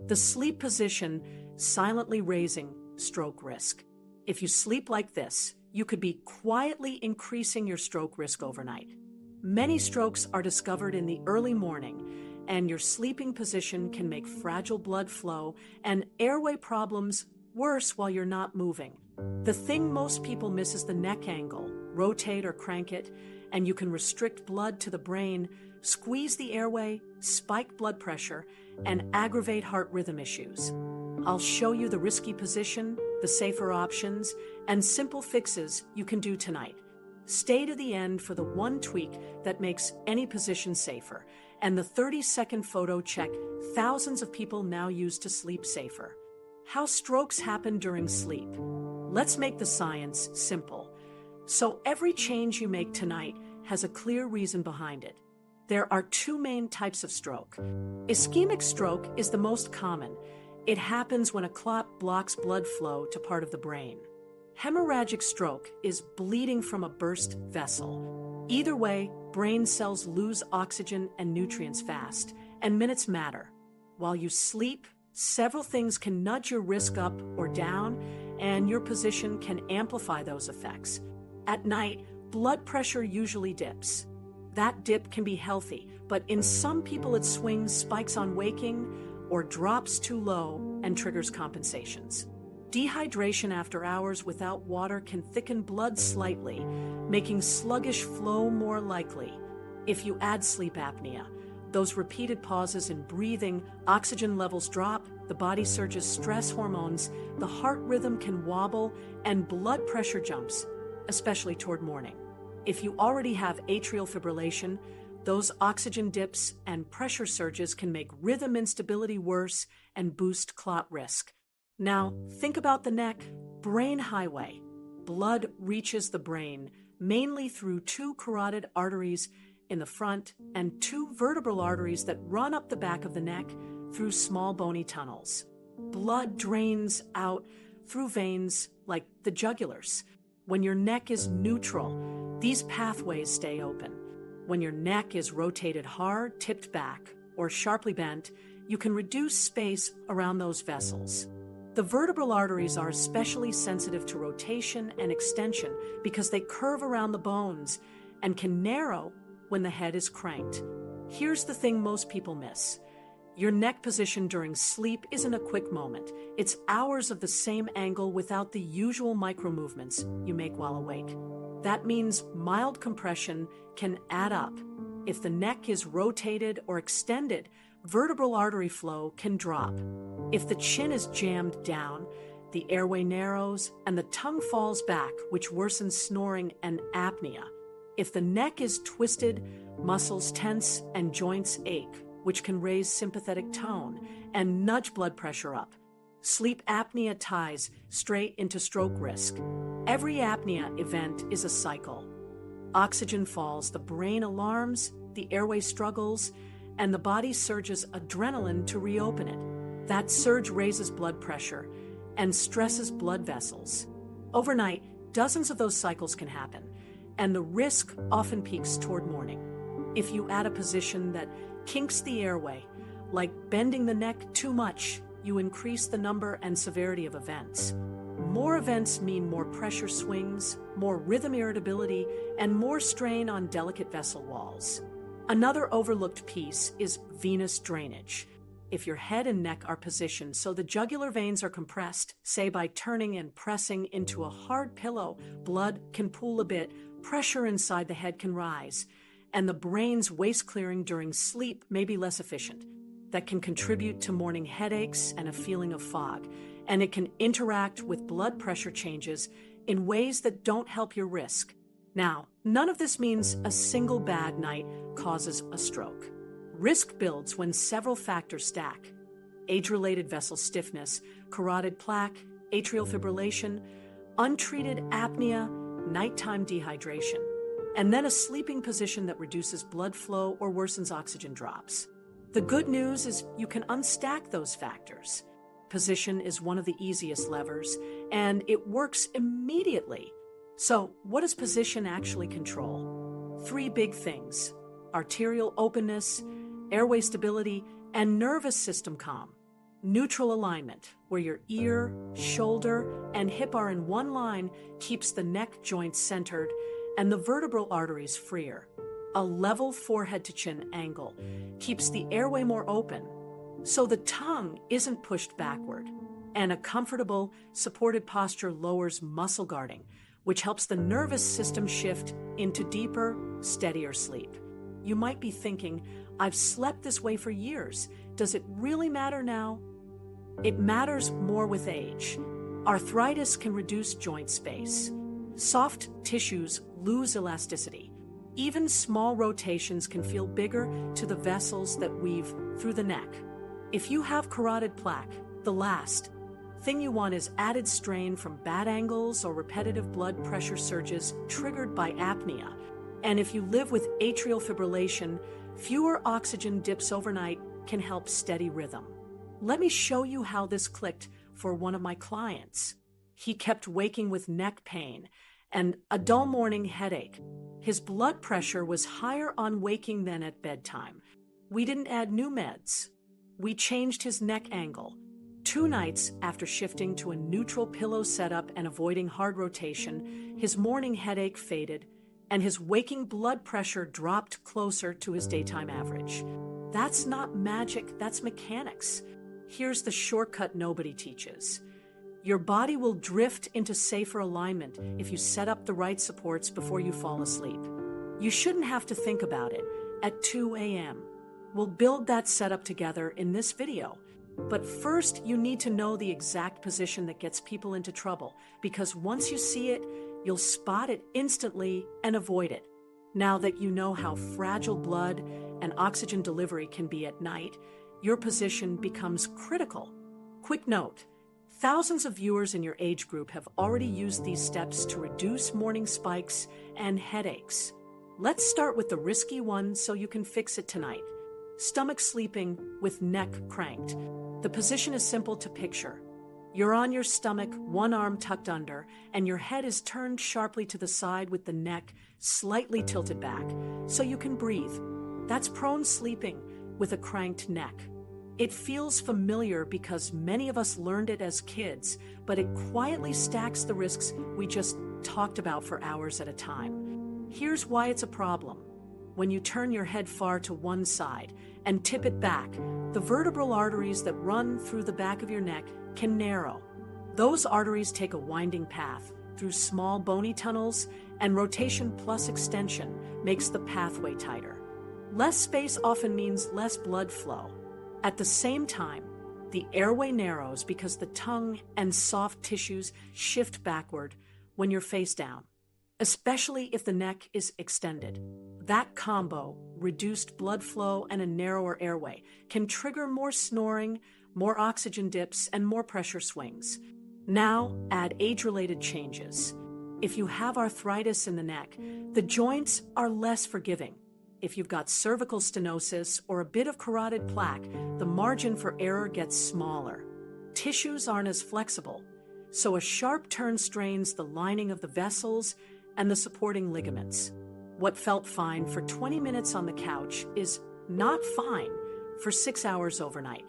The sleep position silently raising stroke risk. If you sleep like this, you could be quietly increasing your stroke risk overnight. Many strokes are discovered in the early morning, and your sleeping position can make fragile blood flow and airway problems worse while you're not moving. The thing most people miss is the neck angle. Rotate or crank it, and you can restrict blood to the brain, squeeze the airway, spike blood pressure, and aggravate heart rhythm issues. I'll show you the risky position, the safer options, and simple fixes you can do tonight. Stay to the end for the one tweak that makes any position safer, and the 30-second photo check thousands of people now use to sleep safer. How strokes happen during sleep. Let's make the science simple. So every change you make tonight has a clear reason behind it. There are two main types of stroke. Ischemic stroke is the most common. It happens when a clot blocks blood flow to part of the brain. Hemorrhagic stroke is bleeding from a burst vessel. Either way, brain cells lose oxygen and nutrients fast, and minutes matter. While you sleep, several things can nudge your risk up or down, and your position can amplify those effects. At night, blood pressure usually dips. That dip can be healthy, but in some people it swings, spikes on waking, or drops too low and triggers compensations. Dehydration after hours without water can thicken blood slightly, making sluggish flow more likely. If you add sleep apnea, those repeated pauses in breathing, oxygen levels drop, the body surges stress hormones, the heart rhythm can wobble, and blood pressure jumps, especially toward morning. If you already have atrial fibrillation, those oxygen dips and pressure surges can make rhythm instability worse and boost clot risk. Now, think about the neck. Brain highway. Blood reaches the brain mainly through two carotid arteries in the front and two vertebral arteries that run up the back of the neck through small bony tunnels. Blood drains out through veins like the jugulars. When your neck is neutral, these pathways stay open. When your neck is rotated hard, tipped back, or sharply bent, you can reduce space around those vessels. The vertebral arteries are especially sensitive to rotation and extension because they curve around the bones and can narrow when the head is cranked. Here's the thing most people miss. Your neck position during sleep isn't a quick moment. It's hours of the same angle without the usual micro-movements you make while awake. That means mild compression can add up. If the neck is rotated or extended, vertebral artery flow can drop. If the chin is jammed down, the airway narrows and the tongue falls back, which worsens snoring and apnea. If the neck is twisted, muscles tense and joints ache, which can raise sympathetic tone and nudge blood pressure up. Sleep apnea ties straight into stroke risk. Every apnea event is a cycle. Oxygen falls, the brain alarms, the airway struggles, and the body surges adrenaline to reopen it. That surge raises blood pressure and stresses blood vessels. Overnight, dozens of those cycles can happen, and the risk often peaks toward morning. If you add a position that kinks the airway, like bending the neck too much, you increase the number and severity of events. More events mean more pressure swings, more rhythm irritability, and more strain on delicate vessel walls. Another overlooked piece is venous drainage. If your head and neck are positioned so the jugular veins are compressed, say by turning and pressing into a hard pillow, blood can pool a bit, pressure inside the head can rise, and the brain's waste clearing during sleep may be less efficient. That can contribute to morning headaches and a feeling of fog, and it can interact with blood pressure changes in ways that don't help your risk. Now, none of this means a single bad night causes a stroke. Risk builds when several factors stack. Age-related vessel stiffness, carotid plaque, atrial fibrillation, untreated apnea, nighttime dehydration, and then a sleeping position that reduces blood flow or worsens oxygen drops. The good news is you can unstack those factors. Position is one of the easiest levers, and it works immediately. So, what does position actually control? 3 big things: arterial openness, airway stability, and nervous system calm. Neutral alignment, where your ear, shoulder, and hip are in one line, keeps the neck joints centered and the vertebral arteries freer. A level forehead to chin angle keeps the airway more open, so the tongue isn't pushed backward. And a comfortable, supported posture lowers muscle guarding, which helps the nervous system shift into deeper, steadier sleep. You might be thinking, I've slept this way for years. Does it really matter now? It matters more with age. Arthritis can reduce joint space. Soft tissues lose elasticity. Even small rotations can feel bigger to the vessels that weave through the neck. If you have carotid plaque, the last thing you want is added strain from bad angles or repetitive blood pressure surges triggered by apnea. And if you live with atrial fibrillation, fewer oxygen dips overnight can help steady rhythm. Let me show you how this clicked for one of my clients. He kept waking with neck pain and a dull morning headache. His blood pressure was higher on waking than at bedtime. We didn't add new meds. We changed his neck angle. 2 nights after shifting to a neutral pillow setup and avoiding hard rotation, his morning headache faded and his waking blood pressure dropped closer to his daytime average. That's not magic, that's mechanics. Here's the shortcut nobody teaches. Your body will drift into safer alignment if you set up the right supports before you fall asleep. You shouldn't have to think about it at 2 a.m. We'll build that setup together in this video. But first, you need to know the exact position that gets people into trouble, because once you see it, you'll spot it instantly and avoid it. Now that you know how fragile blood and oxygen delivery can be at night, your position becomes critical. Quick note, thousands of viewers in your age group have already used these steps to reduce morning spikes and headaches. Let's start with the risky one so you can fix it tonight. Stomach sleeping with neck cranked. The position is simple to picture. You're on your stomach, one arm tucked under, and your head is turned sharply to the side with the neck slightly tilted back, so you can breathe. That's prone sleeping with a cranked neck. It feels familiar because many of us learned it as kids, but it quietly stacks the risks we just talked about for hours at a time. Here's why it's a problem. When you turn your head far to one side and tip it back, the vertebral arteries that run through the back of your neck can narrow. Those arteries take a winding path through small bony tunnels, and rotation plus extension makes the pathway tighter. Less space often means less blood flow. At the same time, the airway narrows because the tongue and soft tissues shift backward when you're face down, especially if the neck is extended. That combo, reduced blood flow and a narrower airway, can trigger more snoring, more oxygen dips, and more pressure swings. Now, add age-related changes. If you have arthritis in the neck, the joints are less forgiving. If you've got cervical stenosis or a bit of carotid plaque, the margin for error gets smaller. Tissues aren't as flexible, so a sharp turn strains the lining of the vessels and the supporting ligaments. What felt fine for 20 minutes on the couch is not fine for 6 hours overnight.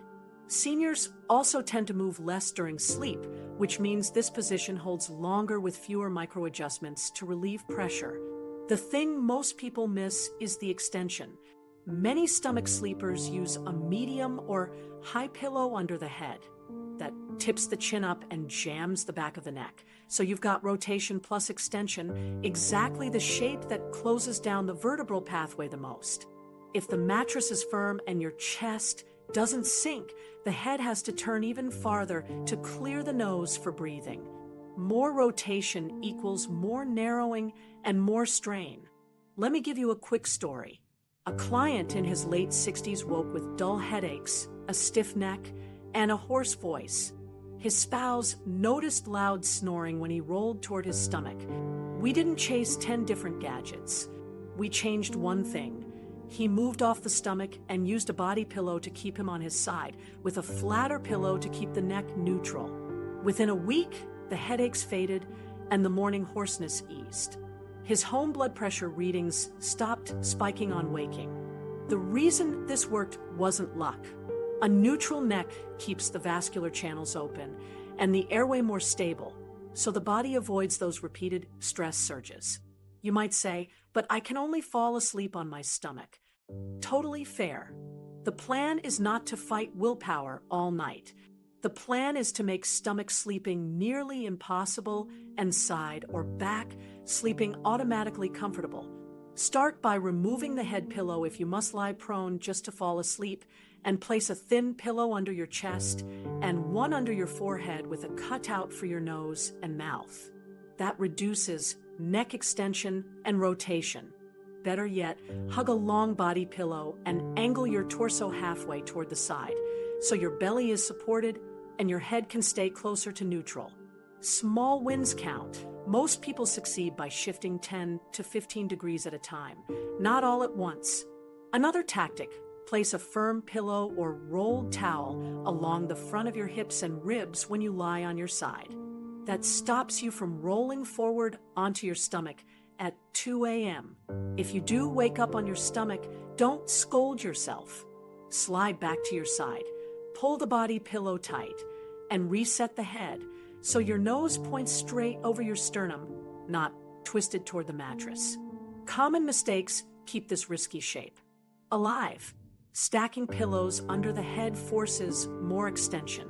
Seniors also tend to move less during sleep, which means this position holds longer with fewer micro-adjustments to relieve pressure. The thing most people miss is the extension. Many stomach sleepers use a medium or high pillow under the head that tips the chin up and jams the back of the neck. So you've got rotation plus extension, exactly the shape that closes down the vertebral pathway the most. If the mattress is firm and your chest doesn't sink, the head has to turn even farther to clear the nose for breathing. More rotation equals more narrowing and more strain. Let me give you a quick story. A client in his late 60s woke with dull headaches, a stiff neck, and a hoarse voice. His spouse noticed loud snoring when he rolled toward his stomach. We didn't chase 10 different gadgets. We changed one thing. He moved off the stomach and used a body pillow to keep him on his side, with a flatter pillow to keep the neck neutral. Within a week, the headaches faded and the morning hoarseness eased. His home blood pressure readings stopped spiking on waking. The reason this worked wasn't luck. A neutral neck keeps the vascular channels open and the airway more stable, so the body avoids those repeated stress surges. You might say, but I can only fall asleep on my stomach. Totally fair. The plan is not to fight willpower all night. The plan is to make stomach sleeping nearly impossible and side or back sleeping automatically comfortable. Start by removing the head pillow if you must lie prone just to fall asleep, and place a thin pillow under your chest and one under your forehead with a cutout for your nose and mouth. That reduces neck extension and rotation. Better yet, hug a long body pillow and angle your torso halfway toward the side so your belly is supported and your head can stay closer to neutral. Small wins count. Most people succeed by shifting 10 to 15 degrees at a time, not all at once. Another tactic: place a firm pillow or rolled towel along the front of your hips and ribs when you lie on your side. That stops you from rolling forward onto your stomach at 2 a.m. If you do wake up on your stomach, don't scold yourself. Slide back to your side, pull the body pillow tight, and reset the head so your nose points straight over your sternum, not twisted toward the mattress. Common mistakes keep this risky shape alive. Stacking pillows under the head forces more extension.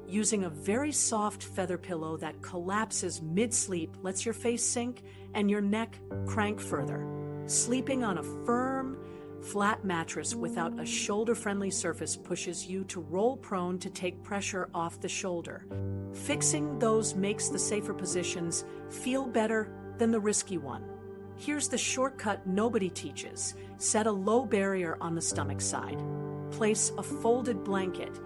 Using a very soft feather pillow that collapses mid-sleep lets your face sink and your neck crank further. Sleeping on a firm, flat mattress without a shoulder-friendly surface pushes you to roll prone to take pressure off the shoulder. Fixing those makes the safer positions feel better than the risky one. Here's the shortcut nobody teaches. Set a low barrier on the stomach side. Place a folded blanket.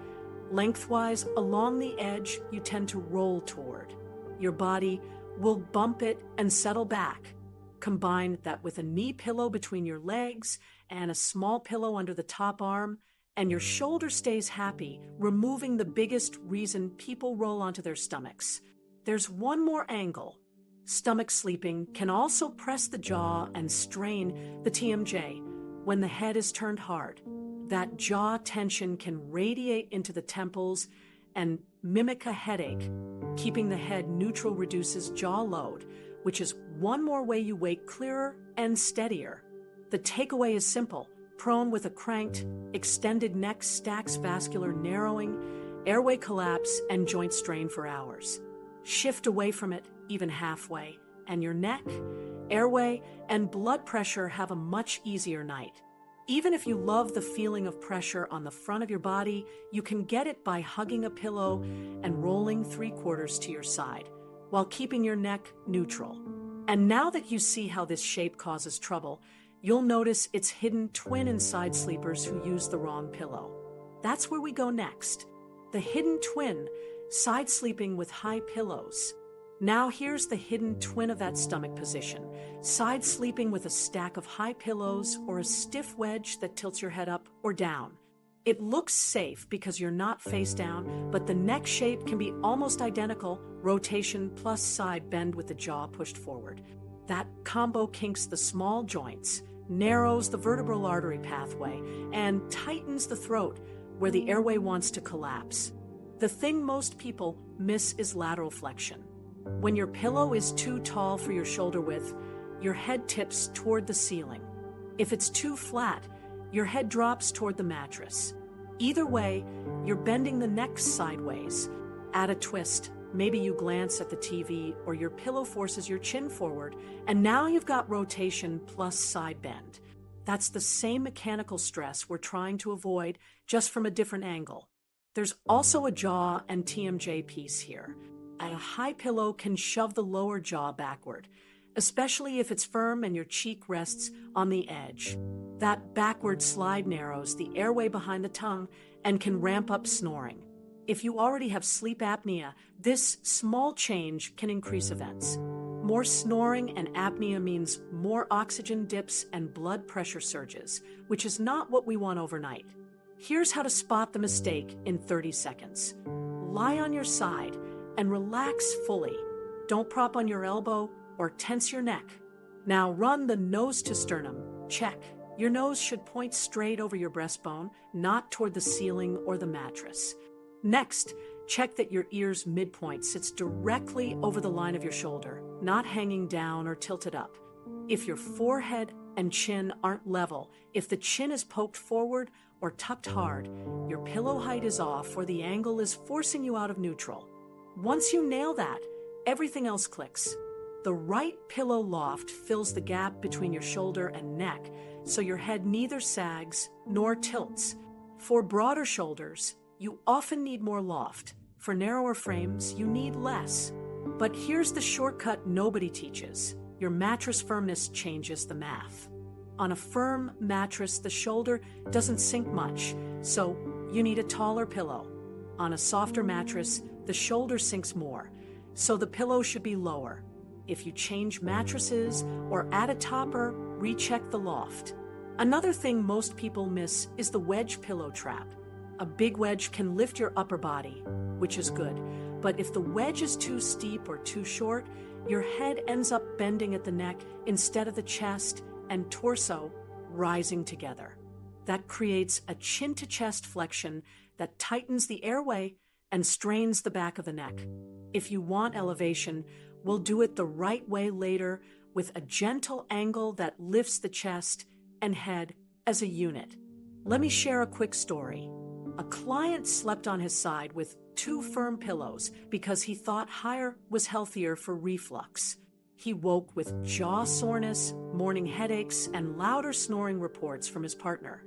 Lengthwise along the edge you tend to roll toward. Your body will bump it and settle back. Combine that with a knee pillow between your legs and a small pillow under the top arm, and your shoulder stays happy, removing the biggest reason people roll onto their stomachs. There's one more angle. Stomach sleeping can also press the jaw and strain the TMJ when the head is turned hard. That jaw tension can radiate into the temples and mimic a headache. Keeping the head neutral reduces jaw load, which is one more way you wake clearer and steadier. The takeaway is simple. Prone with a cranked, extended neck stacks vascular narrowing, airway collapse, and joint strain for hours. Shift away from it, even halfway, and your neck, airway, and blood pressure have a much easier night. Even if you love the feeling of pressure on the front of your body, you can get it by hugging a pillow and rolling 3/4 to your side, while keeping your neck neutral. And now that you see how this shape causes trouble, you'll notice its hidden twin in side sleepers who use the wrong pillow. That's where we go next. The hidden twin, side sleeping with high pillows. Now here's the hidden twin of that stomach position, side sleeping with a stack of high pillows or a stiff wedge that tilts your head up or down. It looks safe because you're not face down, but the neck shape can be almost identical, rotation plus side bend with the jaw pushed forward. That combo kinks the small joints, narrows the vertebral artery pathway, and tightens the throat where the airway wants to collapse. The thing most people miss is lateral flexion. When your pillow is too tall for your shoulder width, your head tips toward the ceiling. If it's too flat, your head drops toward the mattress. Either way, you're bending the neck sideways. Add a twist. Maybe you glance at the TV or your pillow forces your chin forward, and now you've got rotation plus side bend. That's the same mechanical stress we're trying to avoid, just from a different angle. There's also a jaw and TMJ piece here. A high pillow can shove the lower jaw backward, especially if it's firm and your cheek rests on the edge. That backward slide narrows the airway behind the tongue and can ramp up snoring. If you already have sleep apnea, this small change can increase events. More snoring and apnea means more oxygen dips and blood pressure surges, which is not what we want overnight. Here's how to spot the mistake in 30 seconds. Lie on your side and relax fully. Don't prop on your elbow or tense your neck. Now run the nose to sternum. Check. Your nose should point straight over your breastbone, not toward the ceiling or the mattress. Next, check that your ear's midpoint sits directly over the line of your shoulder, not hanging down or tilted up. If your forehead and chin aren't level, if the chin is poked forward or tucked hard, your pillow height is off or the angle is forcing you out of neutral. Once you nail that, everything else clicks. The right pillow loft fills the gap between your shoulder and neck, so your head neither sags nor tilts. For broader shoulders, you often need more loft. For narrower frames, you need less. But here's the shortcut nobody teaches. Your mattress firmness changes the math. On a firm mattress, the shoulder doesn't sink much, so you need a taller pillow. On a softer mattress, the shoulder sinks more, so the pillow should be lower. If you change mattresses or add a topper, recheck the loft. Another thing most people miss is the wedge pillow trap. A big wedge can lift your upper body, which is good, but if the wedge is too steep or too short, your head ends up bending at the neck instead of the chest and torso rising together. That creates a chin-to-chest flexion that tightens the airway and strains the back of the neck. If you want elevation, we'll do it the right way later with a gentle angle that lifts the chest and head as a unit. Let me share a quick story. A client slept on his side with 2 firm pillows because he thought higher was healthier for reflux. He woke with jaw soreness, morning headaches, and louder snoring reports from his partner.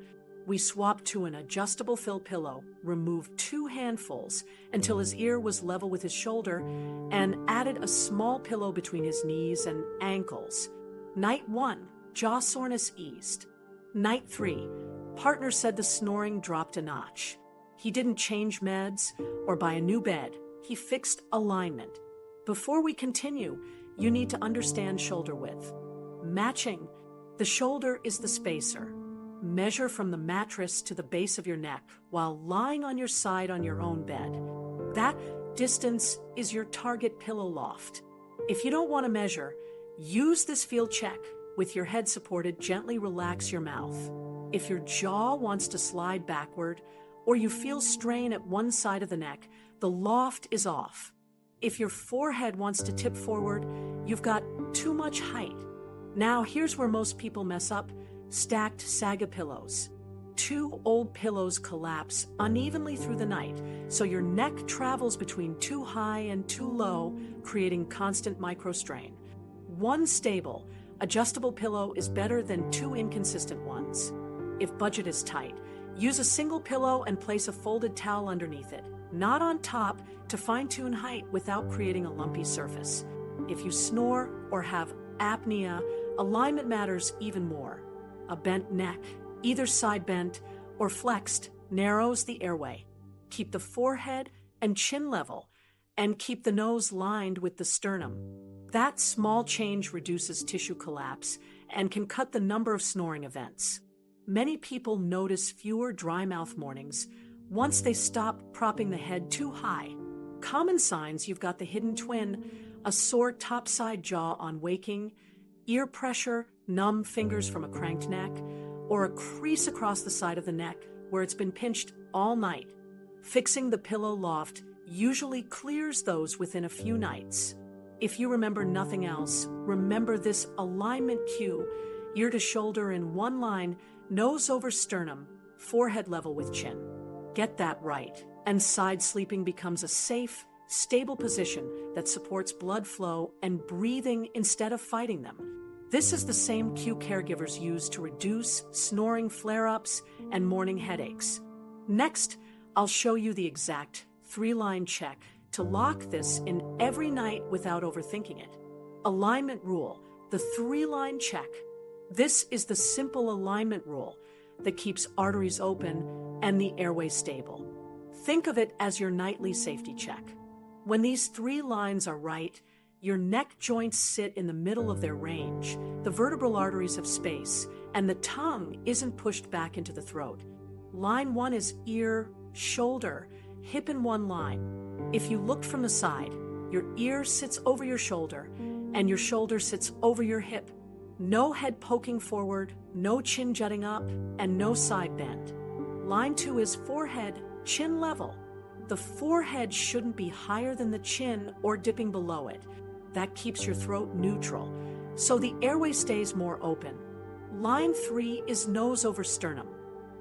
We swapped to an adjustable fill pillow, removed 2 handfuls until his ear was level with his shoulder, and added a small pillow between his knees and ankles. Night 1, jaw soreness eased. Night 3, partner said the snoring dropped a notch. He didn't change meds or buy a new bed. He fixed alignment. Before we continue, you need to understand shoulder width. Matching, the shoulder is the spacer. Measure from the mattress to the base of your neck while lying on your side on your own bed. That distance is your target pillow loft. If you don't want to measure, use this field check. With your head supported, gently relax your mouth. If your jaw wants to slide backward or you feel strain at one side of the neck, the loft is off. If your forehead wants to tip forward, you've got too much height. Now, here's where most people mess up: stacked Saga pillows. 2 old pillows collapse unevenly through the night, so your neck travels between too high and too low, creating constant microstrain. 1 stable, adjustable pillow is better than 2 inconsistent ones. If budget is tight, use a single pillow and place a folded towel underneath it, not on top, to fine-tune height without creating a lumpy surface. If you snore or have apnea, alignment matters even more. A bent neck, either side bent or flexed, narrows the airway. Keep the forehead and chin level, and keep the nose lined with the sternum. That small change reduces tissue collapse and can cut the number of snoring events. Many people notice fewer dry mouth mornings once they stop propping the head too high. Common signs you've got the hidden twin: a sore topside jaw on waking, ear pressure, numb fingers from a cranked neck, or a crease across the side of the neck where it's been pinched all night. Fixing the pillow loft usually clears those within a few nights. If you remember nothing else, remember this alignment cue: ear to shoulder in one line, nose over sternum, forehead level with chin. Get that right, and side sleeping becomes a safe, stable position that supports blood flow and breathing instead of fighting them. This is the same cue caregivers use to reduce snoring flare-ups and morning headaches. Next, I'll show you the exact Threeline check to lock this in every night without overthinking it. Alignment rule, the Threeline check. This is the simple alignment rule that keeps arteries open and the airway stable. Think of it as your nightly safety check. When these 3 lines are right, your neck joints sit in the middle of their range, the vertebral arteries have space, and the tongue isn't pushed back into the throat. Line 1 is ear, shoulder, hip in one line. If you looked from the side, your ear sits over your shoulder, and your shoulder sits over your hip. No head poking forward, no chin jutting up, and no side bend. Line 2 is forehead, chin level. The forehead shouldn't be higher than the chin or dipping below it. That keeps your throat neutral, so the airway stays more open. Line 3 is nose over sternum.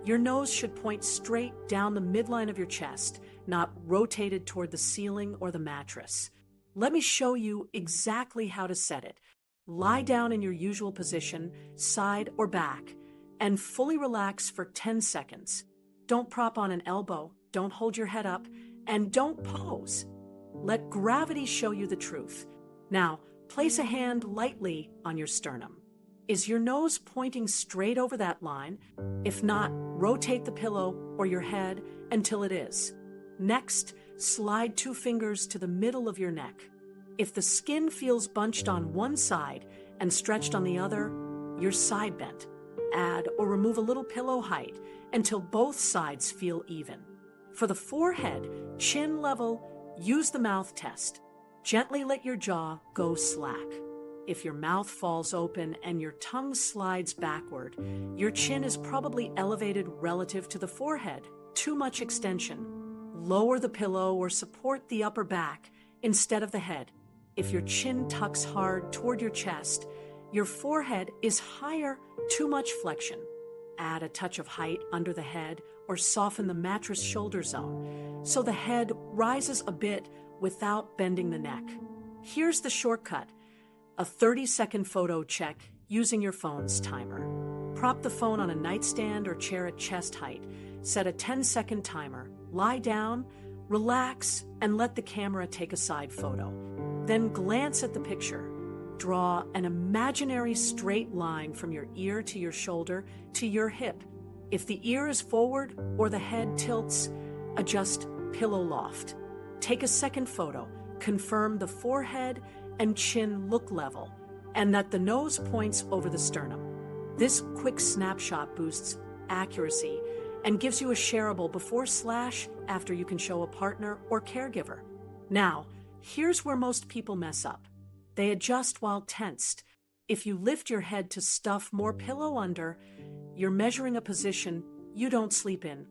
Your nose should point straight down the midline of your chest, not rotated toward the ceiling or the mattress. Let me show you exactly how to set it. Lie down in your usual position, side or back, and fully relax for 10 seconds. Don't prop on an elbow, don't hold your head up, and don't pose. Let gravity show you the truth. Now, place a hand lightly on your sternum. Is your nose pointing straight over that line? If not, rotate the pillow or your head until it is. Next, slide 2 fingers to the middle of your neck. If the skin feels bunched on one side and stretched on the other, you're side bent. Add or remove a little pillow height until both sides feel even. For the forehead, chin level, use the mouth test. Gently let your jaw go slack. If your mouth falls open and your tongue slides backward, your chin is probably elevated relative to the forehead. Too much extension. Lower the pillow or support the upper back instead of the head. If your chin tucks hard toward your chest, your forehead is higher. Too much flexion. Add a touch of height under the head or soften the mattress shoulder zone so the head rises a bit without bending the neck. Here's the shortcut. A 30-second photo check using your phone's timer. Prop the phone on a nightstand or chair at chest height. Set a 10-second timer. Lie down, relax, and let the camera take a side photo. Then glance at the picture. Draw an imaginary straight line from your ear to your shoulder to your hip. If the ear is forward or the head tilts, adjust pillow loft. Take a second photo. Confirm the forehead and chin look level, and that the nose points over the sternum. This quick snapshot boosts accuracy and gives you a shareable before/after you can show a partner or caregiver. Now, here's where most people mess up. They adjust while tensed. If you lift your head to stuff more pillow under, you're measuring a position you don't sleep in.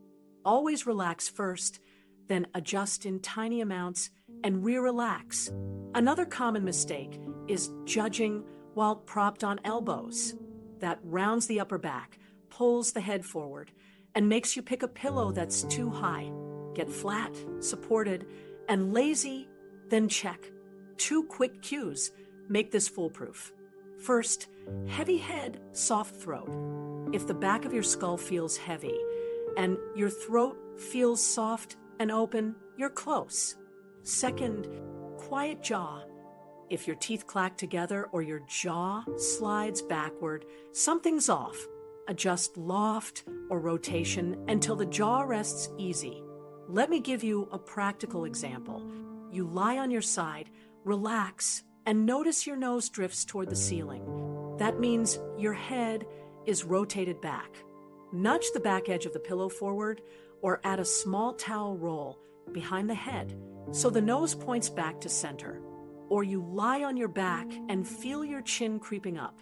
Always relax first, then adjust in tiny amounts and re-relax. Another common mistake is judging while propped on elbows. That rounds the upper back, pulls the head forward, and makes you pick a pillow that's too high. Get flat, supported, and lazy, then check. 2 quick cues make this foolproof. First, heavy head, soft throat. If the back of your skull feels heavy and your throat feels soft and open, you're close. Second, quiet jaw. If your teeth clack together or your jaw slides backward, something's off. Adjust loft or rotation until the jaw rests easy. Let me give you a practical example. You lie on your side, relax, and notice your nose drifts toward the ceiling. That means your head is rotated back. Nudge the back edge of the pillow forward or add a small towel roll behind the head so the nose points back to center. Or you lie on your back and feel your chin creeping up.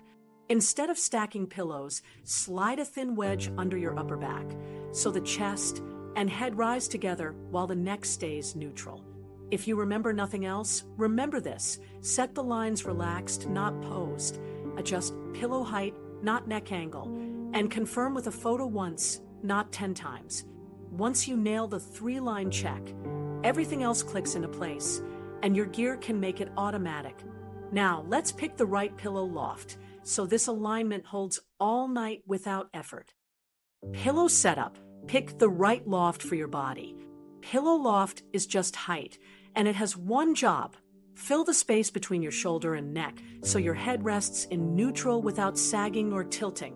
Instead of stacking pillows, slide a thin wedge under your upper back so the chest and head rise together while the neck stays neutral. If you remember nothing else, remember this. Set the lines relaxed, not posed. Adjust pillow height, not neck angle. And confirm with a photo once, not 10 times. Once you nail the 3-line check, everything else clicks into place, and your gear can make it automatic. Now, let's pick the right pillow loft, so this alignment holds all night without effort. Pillow setup. Pick the right loft for your body. Pillow loft is just height, and it has one job. Fill the space between your shoulder and neck so your head rests in neutral without sagging or tilting.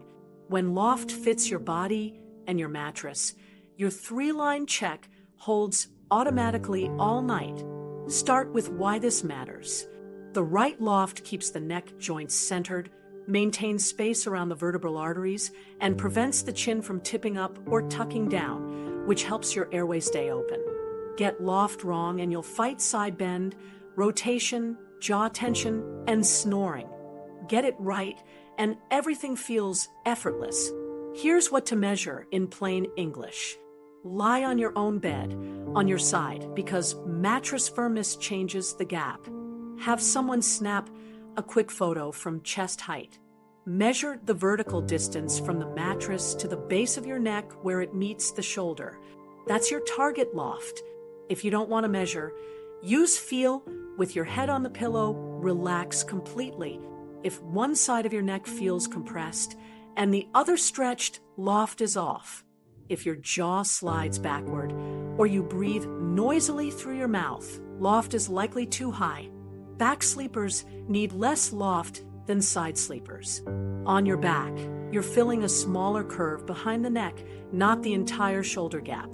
When loft fits your body and your mattress, your 3-line check holds automatically all night. Start with why this matters. The right loft keeps the neck joints centered, maintains space around the vertebral arteries, and prevents the chin from tipping up or tucking down, which helps your airway stay open. Get loft wrong and you'll fight side bend, rotation, jaw tension, and snoring. Get it right, and everything feels effortless. Here's what to measure in plain English. Lie on your own bed, on your side, because mattress firmness changes the gap. Have someone snap a quick photo from chest height. Measure the vertical distance from the mattress to the base of your neck where it meets the shoulder. That's your target loft. If you don't want to measure, use feel. With your head on the pillow, relax completely. If one side of your neck feels compressed and the other stretched, loft is off. If your jaw slides backward or you breathe noisily through your mouth, loft is likely too high. Back sleepers need less loft than side sleepers. On your back, you're filling a smaller curve behind the neck, not the entire shoulder gap.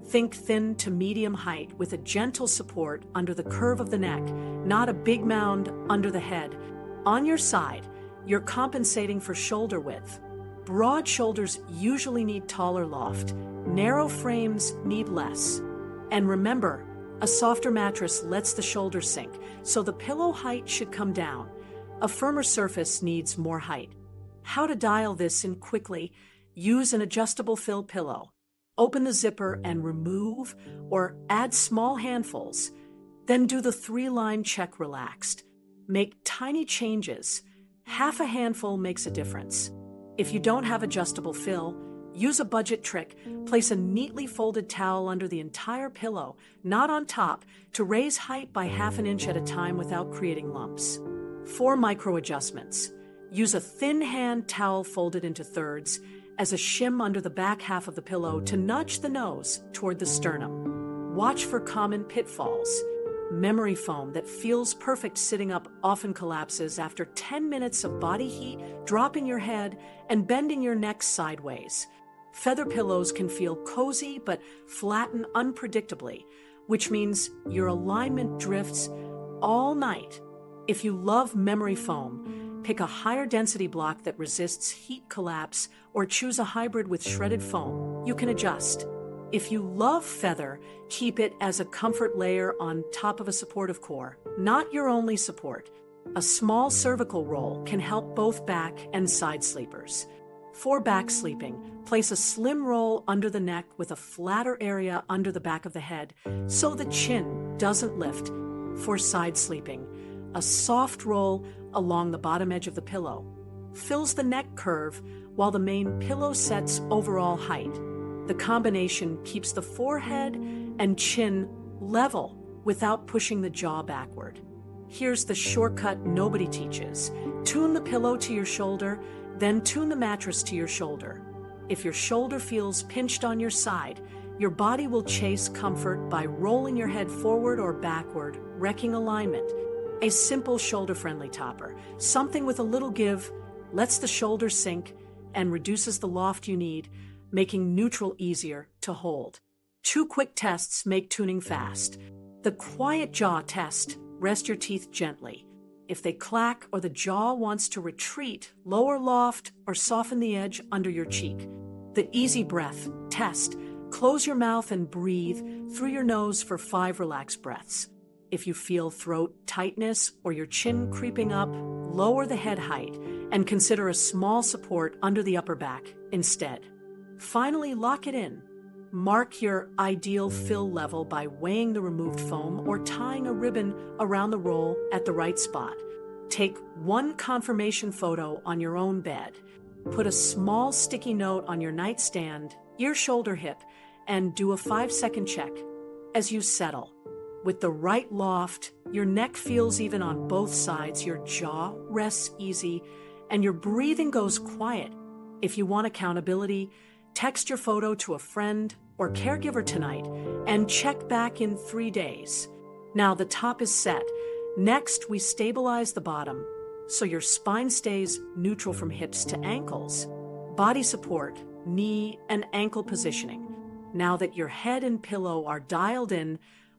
Think thin to medium height with a gentle support under the curve of the neck, not a big mound under the head. On your side, you're compensating for shoulder width. Broad shoulders usually need taller loft. Narrow frames need less. And remember, a softer mattress lets the shoulder sink, so the pillow height should come down. A firmer surface needs more height. How to dial this in quickly: use an adjustable fill pillow. Open the zipper and remove or add small handfuls. Then do the Threeline check relaxed. Make tiny changes. Half a handful makes a difference. If you don't have adjustable fill, use a budget trick. Place a neatly folded towel under the entire pillow, not on top, to raise height by half an inch at a time without creating lumps. 4 micro adjustments. Use a thin hand towel folded into thirds as a shim under the back half of the pillow to nudge the nose toward the sternum. Watch for common pitfalls. Memory foam that feels perfect sitting up often collapses after 10 minutes of body heat, dropping your head and bending your neck sideways. Feather pillows can feel cozy but flatten unpredictably, which means your alignment drifts all night. If you love memory foam, pick a higher density block that resists heat collapse or choose a hybrid with shredded foam. You can adjust. If you love feather, keep it as a comfort layer on top of a supportive core, not your only support. A small cervical roll can help both back and side sleepers. For back sleeping, place a slim roll under the neck with a flatter area under the back of the head so the chin doesn't lift. For side sleeping, a soft roll along the bottom edge of the pillow fills the neck curve while the main pillow sets overall height. The combination keeps the forehead and chin level without pushing the jaw backward. Here's the shortcut nobody teaches. Tune the pillow to your shoulder, then tune the mattress to your shoulder. If your shoulder feels pinched on your side, your body will chase comfort by rolling your head forward or backward, wrecking alignment. A simple shoulder-friendly topper, something with a little give, lets the shoulder sink and reduces the loft you need, making neutral easier to hold. 2 quick tests make tuning fast. The quiet jaw test: rest your teeth gently. If they clack or the jaw wants to retreat, lower loft or soften the edge under your cheek. The easy breath test: close your mouth and breathe through your nose for 5 relaxed breaths. If you feel throat tightness or your chin creeping up, lower the head height and consider a small support under the upper back instead. Finally, lock it in. Mark your ideal fill level by weighing the removed foam or tying a ribbon around the roll at the right spot. Take 1 confirmation photo on your own bed. Put a small sticky note on your nightstand, ear, shoulder, hip, and do a 5-second check as you settle. With the right loft, your neck feels even on both sides, your jaw rests easy, and your breathing goes quiet. If you want accountability, text your photo to a friend or caregiver tonight and check back in 3 days. Now the top is set. Next, we stabilize the bottom so your spine stays neutral from hips to ankles. Body support, knee and ankle positioning. Now that your head and pillow are dialed in,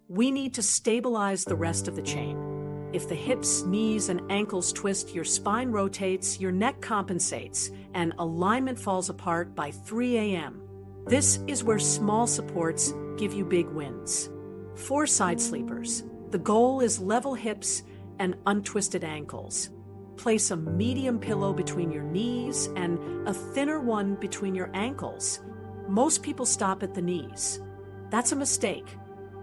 we need to stabilize the rest of the chain. If the hips, knees, and ankles twist, your spine rotates, your neck compensates, and alignment falls apart by 3 a.m. This is where small supports give you big wins. For side sleepers, the goal is level hips and untwisted ankles. place a medium pillow between your knees and a thinner one between your ankles. Most people stop at the knees. That's a mistake.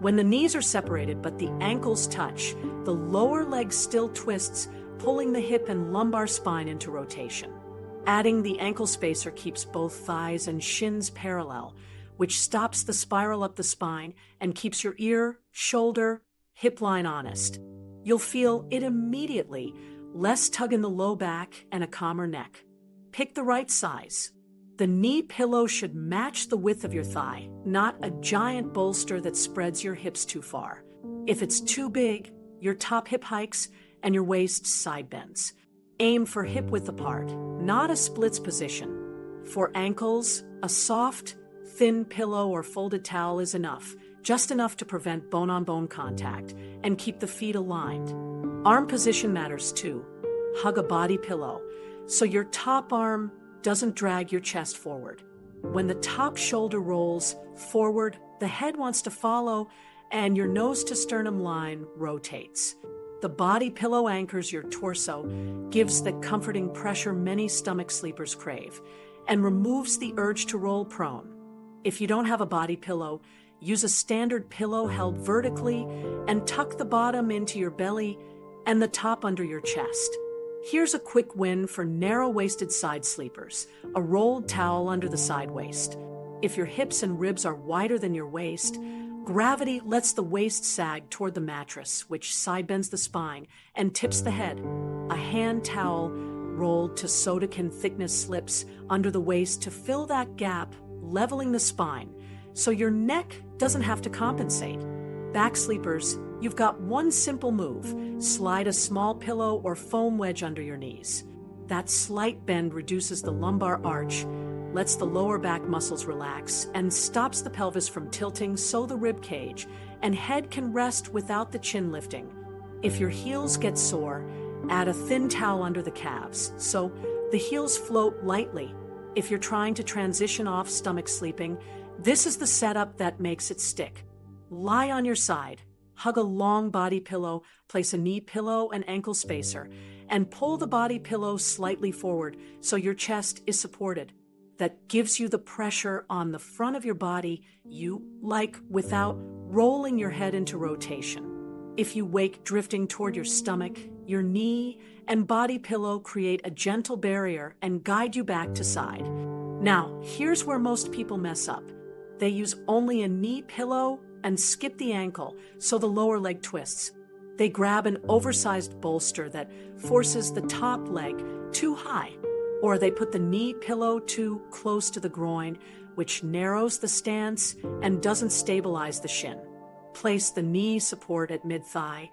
When the knees are separated but the ankles touch, the lower leg still twists, pulling the hip and lumbar spine into rotation. Adding the ankle spacer keeps both thighs and shins parallel, which stops the spiral up the spine and keeps your ear, shoulder, hip line honest. You'll feel it immediately, less tug in the low back and a calmer neck. Pick the right size. The knee pillow should match the width of your thigh, not a giant bolster that spreads your hips too far. If it's too big, your top hip hikes and your waist side bends. Aim for hip width apart, not a splits position. For ankles, a soft, thin pillow or folded towel is enough, just enough to prevent bone-on-bone contact and keep the feet aligned. Arm position matters too. Hug a body pillow so your top arm doesn't drag your chest forward. When the top shoulder rolls forward, the head wants to follow and your nose to sternum line rotates. The body pillow anchors your torso, gives the comforting pressure many stomach sleepers crave, and removes the urge to roll prone. If you don't have a body pillow, use a standard pillow held vertically and tuck the bottom into your belly and the top under your chest. Here's a quick win for narrow-waisted side sleepers, a rolled towel under the side waist. If your hips and ribs are wider than your waist, gravity lets the waist sag toward the mattress, which side bends the spine and tips the head. A hand towel rolled to soda-can thickness slips under the waist to fill that gap, leveling the spine, so your neck doesn't have to compensate. Back sleepers, you've got one simple move. Slide a small pillow or foam wedge under your knees. That slight bend reduces the lumbar arch, lets the lower back muscles relax, and stops the pelvis from tilting so the rib cage and head can rest without the chin lifting. If your heels get sore, add a thin towel under the calves so the heels float lightly. If you're trying to transition off stomach sleeping, this is the setup that makes it stick. Lie on your side, hug a long body pillow, place a knee pillow and ankle spacer, and pull the body pillow slightly forward so your chest is supported. That gives you the pressure on the front of your body you like without rolling your head into rotation. If you wake drifting toward your stomach, your knee and body pillow create a gentle barrier and guide you back to side. Now, here's where most people mess up. They use only a knee pillow and skip the ankle so the lower leg twists. They grab an oversized bolster that forces the top leg too high, or they put the knee pillow too close to the groin, which narrows the stance and doesn't stabilize the shin. Place the knee support at mid-thigh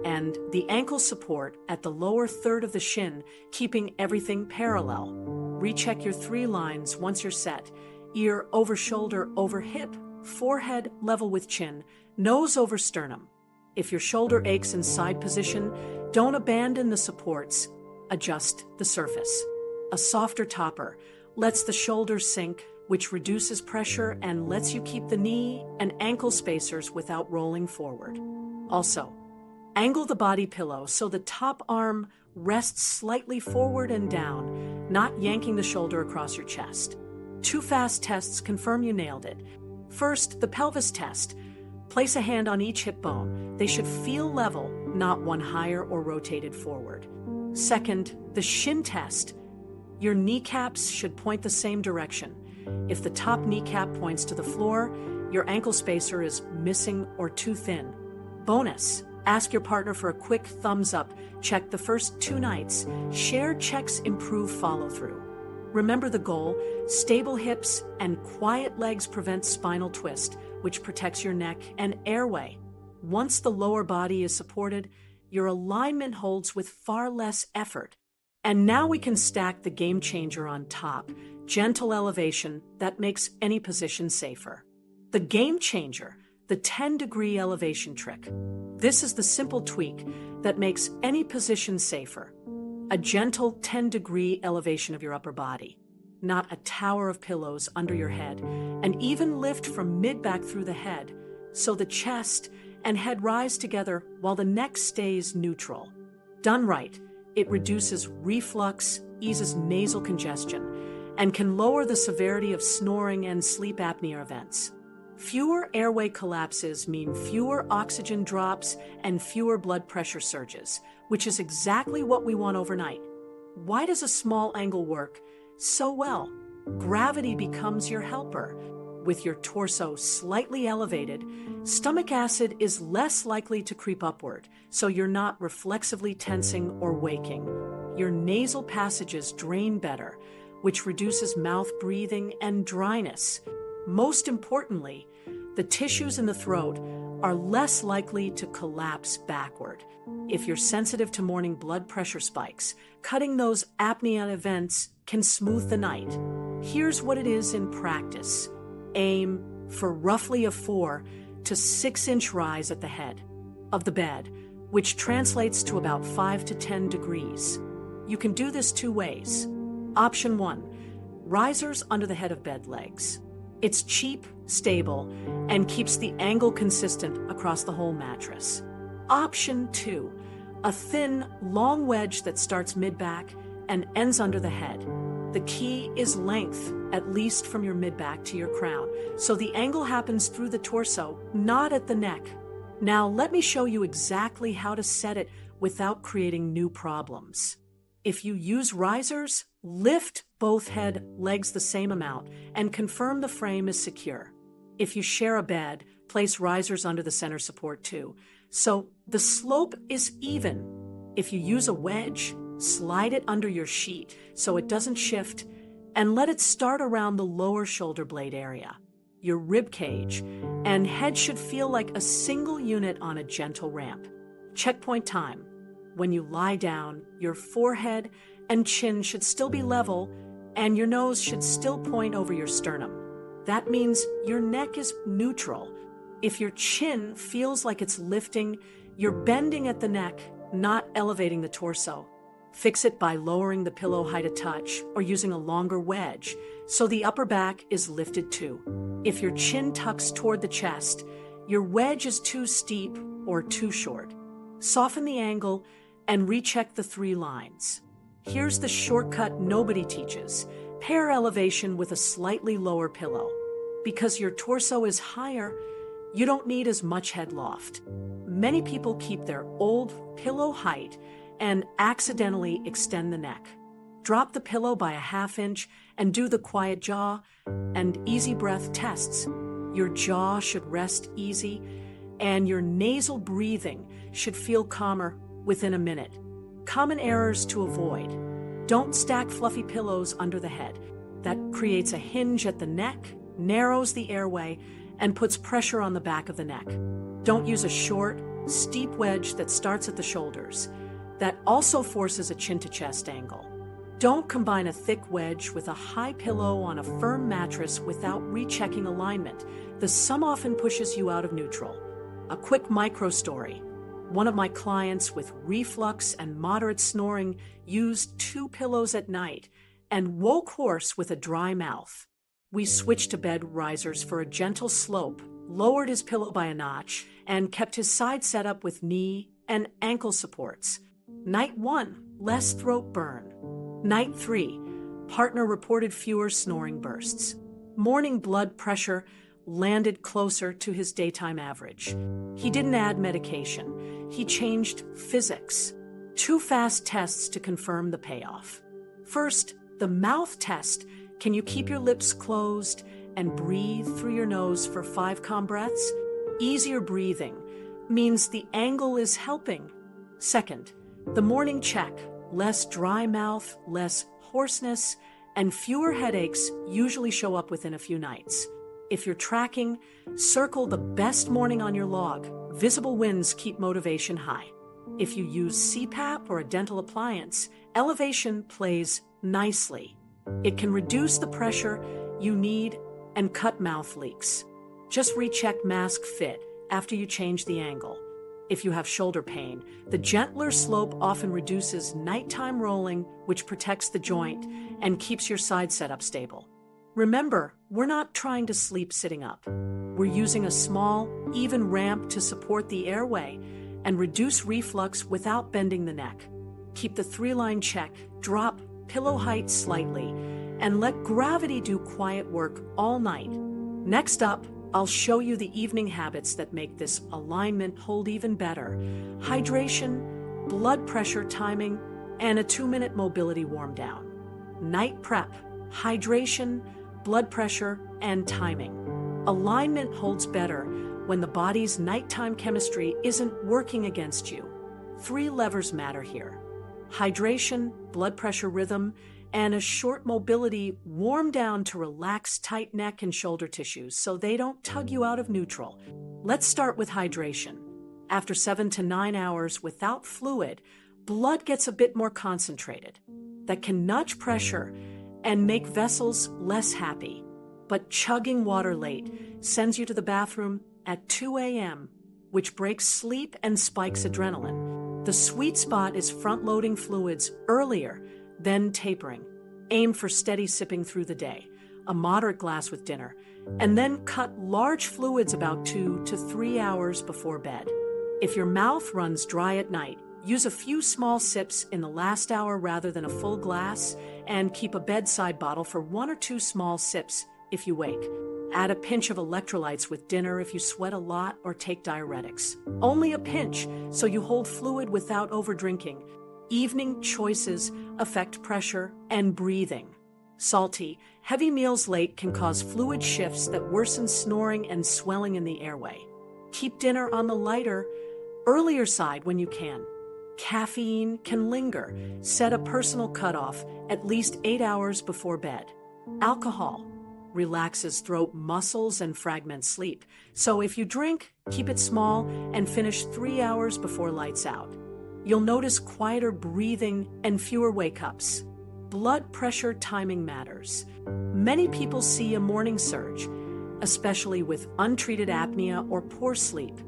and the ankle support at the lower third of the shin, keeping everything parallel. Recheck your Threelines once you're set. Ear over shoulder over hip, forehead level with chin, nose over sternum. If your shoulder aches in side position, don't abandon the supports, adjust the surface. A softer topper lets the shoulders sink, which reduces pressure and lets you keep the knee and ankle spacers without rolling forward. Also, angle the body pillow so the top arm rests slightly forward and down, not yanking the shoulder across your chest. 2 fast tests confirm you nailed it. First, the pelvis test. Place a hand on each hip bone. They should feel level, not one higher or rotated forward. Second, the shin test. Your kneecaps should point the same direction. If the top kneecap points to the floor, your ankle spacer is missing or too thin. Bonus, ask your partner for a quick thumbs up. Check the first 2 nights. Shared checks improve follow-through. Remember the goal: stable hips and quiet legs prevent spinal twist, which protects your neck and airway. Once the lower body is supported, your alignment holds with far less effort. And now we can stack the game changer on top: gentle elevation that makes any position safer. The game changer, the 10-degree elevation trick. This is the simple tweak that makes any position safer. A gentle 10-degree elevation of your upper body, not a tower of pillows under your head, and even lift from mid-back through the head, so the chest and head rise together while the neck stays neutral. Done right, It reduces reflux, eases nasal congestion, and can lower the severity of snoring and sleep apnea events. Fewer airway collapses mean fewer oxygen drops and fewer blood pressure surges, which is exactly what we want overnight. Why does a small angle work so well? Gravity becomes your helper. With your torso slightly elevated, stomach acid is less likely to creep upward, so you're not reflexively tensing or waking. Your nasal passages drain better, which reduces mouth breathing and dryness. Most importantly, the tissues in the throat are less likely to collapse backward. If you're sensitive to morning blood pressure spikes, cutting those apnea events can smooth the night. Here's what it is in practice. Aim for roughly a 4 to 6 inch rise at the head of the bed, which translates to about 5 to 10 degrees. You can do this 2 ways. Option 1, risers under the head of bed legs. It's cheap, stable, and keeps the angle consistent across the whole mattress. Option 2, a thin, long wedge that starts mid-back and ends under the head. The key is length, at least from your mid-back to your crown, so the angle happens through the torso, not at the neck. Now let me show you exactly how to set it without creating new problems. If you use risers, lift both head legs the same amount and confirm the frame is secure. If you share a bed, place risers under the center support too, so the slope is even. If you use a wedge, slide it under your sheet so it doesn't shift, and let it start around the lower shoulder blade area. Your rib cage and head should feel like a single unit on a gentle ramp. Checkpoint time. When you lie down, your forehead and chin should still be level, and your nose should still point over your sternum. That means your neck is neutral. If your chin feels like it's lifting, you're bending at the neck, not elevating the torso. Fix it by lowering the pillow height a touch or using a longer wedge, so the upper back is lifted too. If your chin tucks toward the chest, your wedge is too steep or too short. Soften the angle and recheck the 3 lines. Here's the shortcut nobody teaches. Pair elevation with a slightly lower pillow. Because your torso is higher, you don't need as much head loft. Many people keep their old pillow height and accidentally extend the neck. Drop the pillow by a 1/2 inch and do the quiet jaw and easy breath tests. Your jaw should rest easy, and your nasal breathing should feel calmer within a minute. Common errors to avoid. Don't stack fluffy pillows under the head. That creates a hinge at the neck, narrows the airway, and puts pressure on the back of the neck. Don't use a short, steep wedge that starts at the shoulders. That also forces a chin-to-chest angle. Don't combine a thick wedge with a high pillow on a firm mattress without rechecking alignment. The sum often pushes you out of neutral. A quick micro story. One of my clients with reflux and moderate snoring used 2 pillows at night and woke hoarse with a dry mouth. We switched to bed risers for a gentle slope, lowered his pillow by a notch, and kept his side set up with knee and ankle supports. Night 1, less throat burn. Night 3, partner reported fewer snoring bursts. Morning blood pressure landed closer to his daytime average. He didn't add medication. He changed physics. 2 fast tests to confirm the payoff. First, the mouth test. Can you keep your lips closed and breathe through your nose for 5 calm breaths? Easier breathing means the angle is helping. Second, the morning check. Less dry mouth, less hoarseness, and fewer headaches usually show up within a few nights. If you're tracking, circle the best morning on your log. Visible wins keep motivation high. If you use CPAP or a dental appliance, elevation plays nicely. It can reduce the pressure you need and cut mouth leaks. Just recheck mask fit after you change the angle. If you have shoulder pain, the gentler slope often reduces nighttime rolling, which protects the joint and keeps your side setup stable. Remember, we're not trying to sleep sitting up. We're using a small, even ramp to support the airway and reduce reflux without bending the neck. Keep the Threeline check, drop pillow height slightly, and let gravity do quiet work all night. Next up, I'll show you the evening habits that make this alignment hold even better. Hydration, blood pressure timing, and a 2-minute mobility warm down. Night prep, hydration, blood pressure, and timing. Alignment holds better when the body's nighttime chemistry isn't working against you. 3 levers matter here: hydration, blood pressure rhythm, and a short mobility warm down to relax tight neck and shoulder tissues so they don't tug you out of neutral. Let's start with hydration. After 7 to 9 hours without fluid, blood gets a bit more concentrated. That can nudge pressure and make vessels less happy. But chugging water late sends you to the bathroom at 2 a.m., which breaks sleep and spikes adrenaline. The sweet spot is front-loading fluids earlier, then tapering. Aim for steady sipping through the day, a moderate glass with dinner, and then cut large fluids about 2 to 3 hours before bed. If your mouth runs dry at night, use a few small sips in the last hour rather than a full glass, and keep a bedside bottle for 1 or 2 small sips if you wake. Add a pinch of electrolytes with dinner if you sweat a lot or take diuretics. Only a pinch, so you hold fluid without overdrinking. Evening choices affect pressure and breathing. Salty, heavy meals late can cause fluid shifts that worsen snoring and swelling in the airway. Keep dinner on the lighter, earlier side when you can. Caffeine can linger. Set a personal cutoff at least 8 hours before bed. Alcohol relaxes throat muscles and fragments sleep. So if you drink, keep it small and finish 3 hours before lights out. You'll notice quieter breathing and fewer wake-ups. Blood pressure timing matters. Many people see a morning surge, especially with untreated apnea or poor sleep.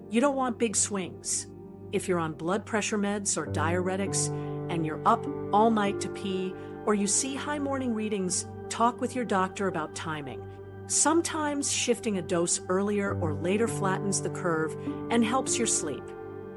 You don't want big swings. If you're on blood pressure meds or diuretics and you're up all night to pee, or you see high morning readings, talk with your doctor about timing. Sometimes shifting a dose earlier or later flattens the curve and helps your sleep.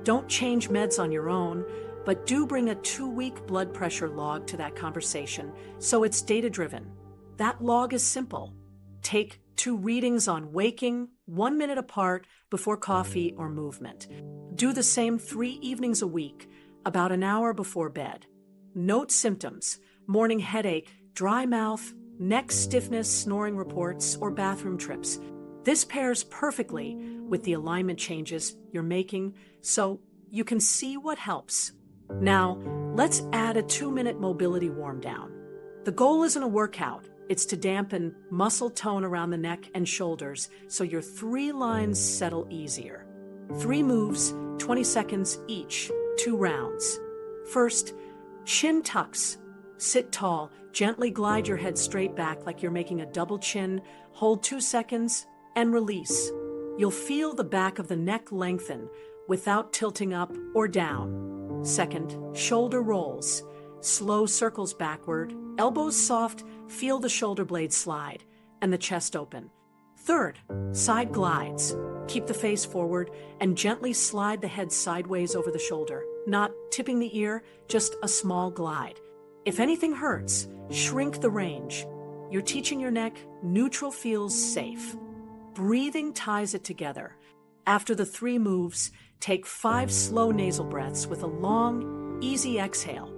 Don't change meds on your own, but do bring a 2-week blood pressure log to that conversation so it's data-driven. That log is simple. Take 2 readings on waking, 1 minute apart before coffee or movement. Do the same 3 evenings a week, about an hour before bed. Note symptoms: morning headache, dry mouth, neck stiffness, snoring reports, or bathroom trips. This pairs perfectly with the alignment changes you're making, so you can see what helps. Now, let's add a 2-minute mobility warm down. The goal isn't a workout, it's to dampen muscle tone around the neck and shoulders so your 3 lines settle easier. 3 moves, 20 seconds each, 2 rounds. First, chin tucks. Sit tall, gently glide your head straight back like you're making a double chin, hold 2 seconds, and release. You'll feel the back of the neck lengthen without tilting up or down. Second, shoulder rolls. Slow circles backward, elbows soft, feel the shoulder blades slide, and the chest open. Third, side glides. Keep the face forward and gently slide the head sideways over the shoulder, not tipping the ear, just a small glide. If anything hurts, shrink the range. You're teaching your neck neutral feels safe. Breathing ties it together. After the 3 moves, take 5 slow nasal breaths with a long, easy exhale.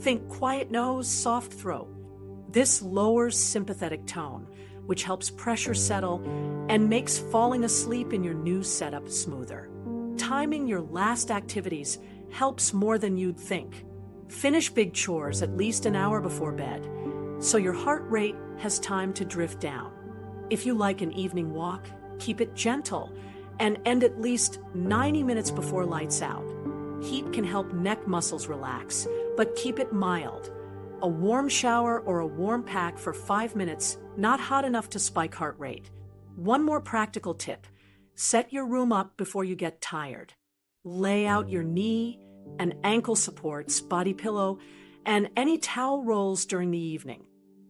Think quiet nose, soft throat. This lowers sympathetic tone, which helps pressure settle and makes falling asleep in your new setup smoother. Timing your last activities helps more than you'd think. Finish big chores at least an hour before bed, so your heart rate has time to drift down. If you like an evening walk, keep it gentle and end at least 90 minutes before lights out. Heat can help neck muscles relax, but keep it mild. A warm shower or a warm pack for 5 minutes, not hot enough to spike heart rate. One more practical tip: set your room up before you get tired. Lay out your knee and ankle supports, body pillow, and any towel rolls during the evening.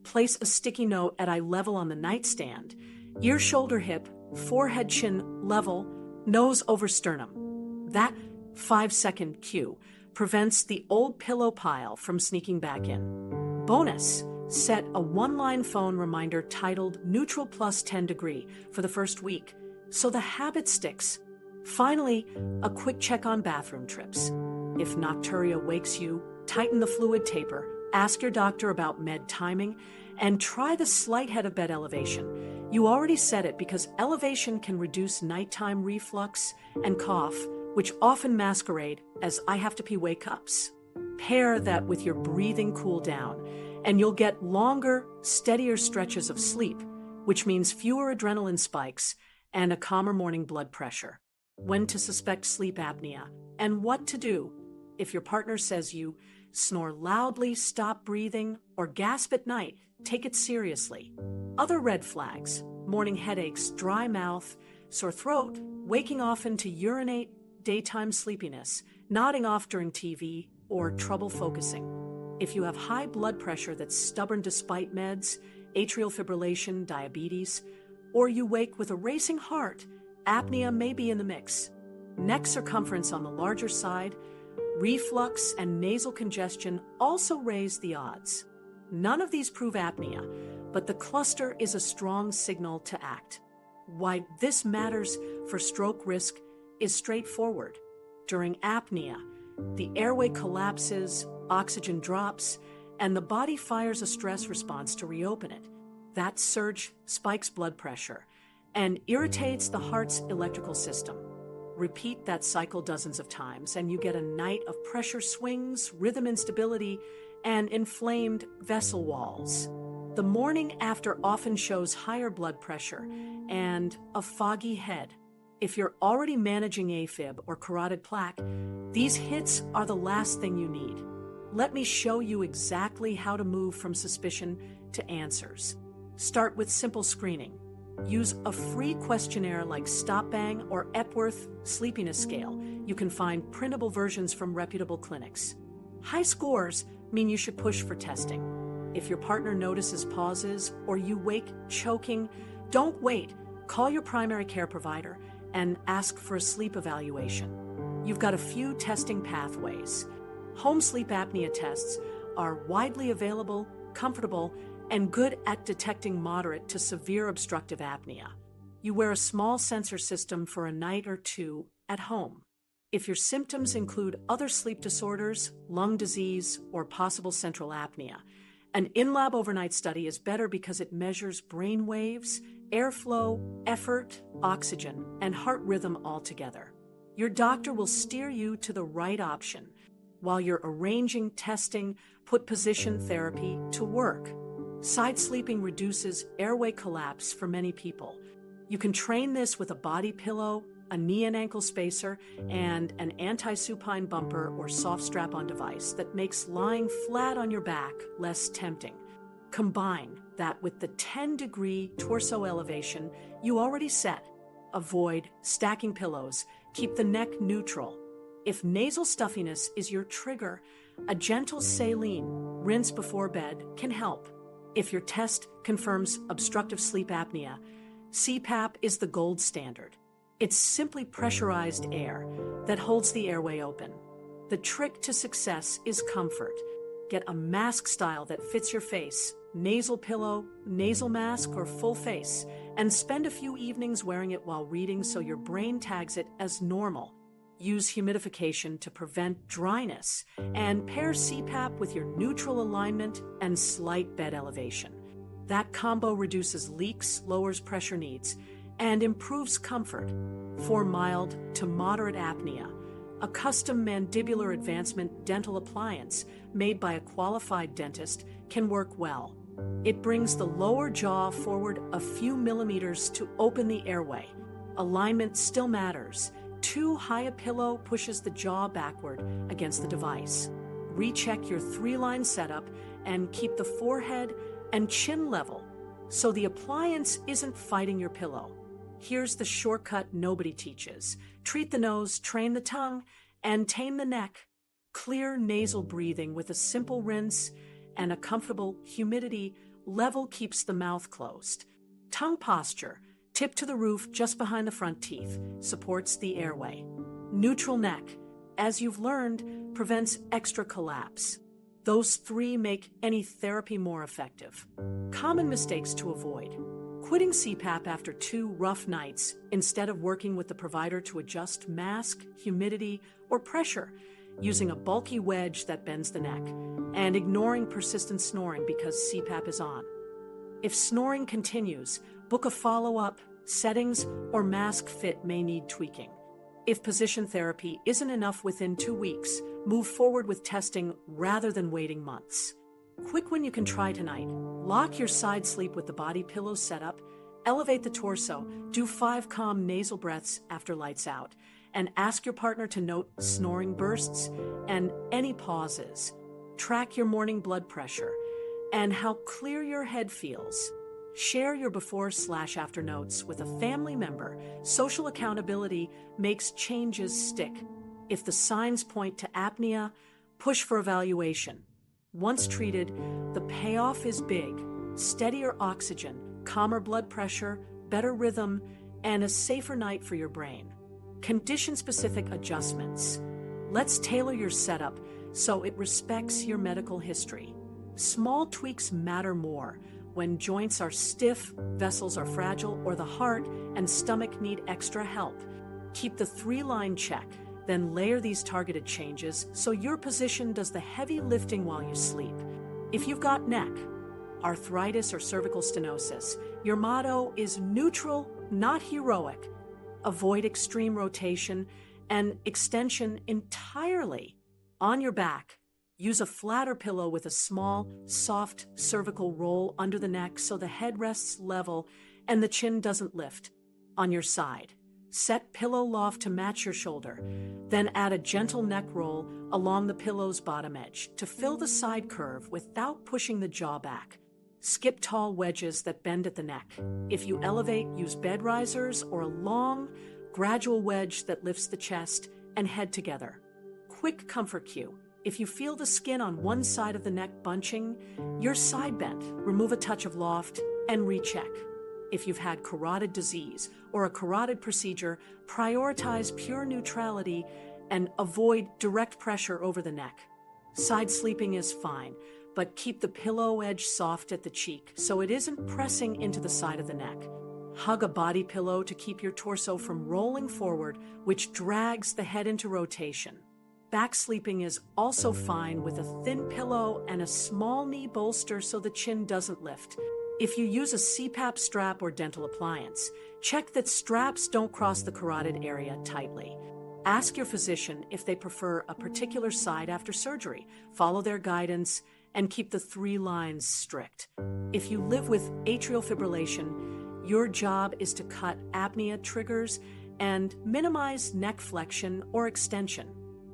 Place a sticky note at eye level on the nightstand, ear, shoulder, hip, forehead, chin level, nose over sternum. That 5-second cue prevents the old pillow pile from sneaking back in. Bonus, set a one-line phone reminder titled Neutral plus 10 degree for the first week, so the habit sticks. Finally, a quick check on bathroom trips. If nocturia wakes you, tighten the fluid taper, ask your doctor about med timing, and try the slight head of bed elevation. You already said it because elevation can reduce nighttime reflux and cough, which often masquerade as I have to pee wake-ups. Pair that with your breathing cool down, and you'll get longer, steadier stretches of sleep, which means fewer adrenaline spikes and a calmer morning blood pressure. When to suspect sleep apnea, and what to do if your partner says you snore loudly, stop breathing, or gasp at night. Take it seriously. Other red flags: morning headaches, dry mouth, sore throat, waking often to urinate, daytime sleepiness, nodding off during TV, or trouble focusing. If you have high blood pressure that's stubborn despite meds, atrial fibrillation, diabetes, or you wake with a racing heart, apnea may be in the mix. Neck circumference on the larger side, reflux, and nasal congestion also raise the odds. None of these prove apnea, but the cluster is a strong signal to act. Why this matters for stroke risk is straightforward. During apnea, the airway collapses, oxygen drops, and the body fires a stress response to reopen it. That surge spikes blood pressure and irritates the heart's electrical system. Repeat that cycle dozens of times, and you get a night of pressure swings, rhythm instability, and inflamed vessel walls. The morning after often shows higher blood pressure and a foggy head. If you're already managing AFib or carotid plaque, these hits are the last thing you need. Let me show you exactly how to move from suspicion to answers. Start with simple screening. Use a free questionnaire like Stop Bang or Epworth Sleepiness Scale. You can find printable versions from reputable clinics. High scores mean you should push for testing. If your partner notices pauses or you wake choking, don't wait. Call your primary care provider and ask for a sleep evaluation. You've got a few testing pathways. Home sleep apnea tests are widely available, comfortable, and good at detecting moderate to severe obstructive apnea. You wear a small sensor system for a night or two at home. If your symptoms include other sleep disorders, lung disease, or possible central apnea, an in-lab overnight study is better because it measures brain waves, airflow, effort, oxygen, and heart rhythm all together. Your doctor will steer you to the right option while you're arranging testing, put position therapy to work. Side sleeping reduces airway collapse for many people. You can train this with a body pillow, a knee and ankle spacer, and an anti-supine bumper or soft strap-on device that makes lying flat on your back less tempting. Combine that with the 10-degree torso elevation you already set. Avoid stacking pillows. Keep the neck neutral. If nasal stuffiness is your trigger, a gentle saline rinse before bed can help. If your test confirms obstructive sleep apnea, CPAP is the gold standard. It's simply pressurized air that holds the airway open. The trick to success is comfort. Get a mask style that fits your face, nasal pillow, nasal mask, or full face, and spend a few evenings wearing it while reading so your brain tags it as normal. Use humidification to prevent dryness, and pair CPAP with your neutral alignment and slight bed elevation. That combo reduces leaks, lowers pressure needs, and improves comfort. For mild to moderate apnea, a custom mandibular advancement dental appliance made by a qualified dentist can work well. It brings the lower jaw forward a few millimeters to open the airway. Alignment still matters. Too high a pillow pushes the jaw backward against the device. Recheck your Threeline setup and keep the forehead and chin level so the appliance isn't fighting your pillow. Here's the shortcut nobody teaches. Treat the nose, train the tongue, and tame the neck. Clear nasal breathing with a simple rinse and a comfortable humidity level keeps the mouth closed. Tongue posture, tip to the roof just behind the front teeth, supports the airway. Neutral neck, as you've learned, prevents extra collapse. Those three make any therapy more effective. Common mistakes to avoid: quitting CPAP after 2 rough nights instead of working with the provider to adjust mask, humidity, or pressure, using a bulky wedge that bends the neck, and ignoring persistent snoring because CPAP is on. If snoring continues, book a follow-up. Settings or mask fit may need tweaking. If position therapy isn't enough within 2 weeks, move forward with testing rather than waiting months. Quick win you can try tonight: lock your side sleep with the body pillow setup, elevate the torso, do 5 calm nasal breaths after lights out, and ask your partner to note snoring bursts and any pauses. Track your morning blood pressure and how clear your head feels. Share your before/after notes with a family member. Social accountability makes changes stick. If the signs point to apnea, push for evaluation. Once treated, the payoff is big: steadier oxygen, calmer blood pressure, better rhythm, and a safer night for your brain. Condition-specific adjustments. Let's tailor your setup so it respects your medical history. Small tweaks matter more when joints are stiff, vessels are fragile, or the heart and stomach need extra help. Keep the Threeline check, then layer these targeted changes so your position does the heavy lifting while you sleep. If you've got neck, arthritis, or cervical stenosis, your motto is neutral, not heroic. Avoid extreme rotation and extension entirely. On your back, use a flatter pillow with a small, soft cervical roll under the neck so the head rests level and the chin doesn't lift. On your side, set pillow loft to match your shoulder, then add a gentle neck roll along the pillow's bottom edge to fill the side curve without pushing the jaw back. Skip tall wedges that bend at the neck. If you elevate, use bed risers or a long, gradual wedge that lifts the chest and head together. Quick comfort cue: if you feel the skin on one side of the neck bunching, you're side bent. Remove a touch of loft and recheck. If you've had carotid disease or a carotid procedure, prioritize pure neutrality and avoid direct pressure over the neck. Side sleeping is fine, but keep the pillow edge soft at the cheek so it isn't pressing into the side of the neck. Hug a body pillow to keep your torso from rolling forward, which drags the head into rotation. Back sleeping is also fine with a thin pillow and a small knee bolster so the chin doesn't lift. If you use a CPAP strap or dental appliance, check that straps don't cross the carotid area tightly. Ask your physician if they prefer a particular side after surgery. Follow their guidance and keep the 3 lines strict. If you live with atrial fibrillation, your job is to cut apnea triggers and minimize neck flexion or extension.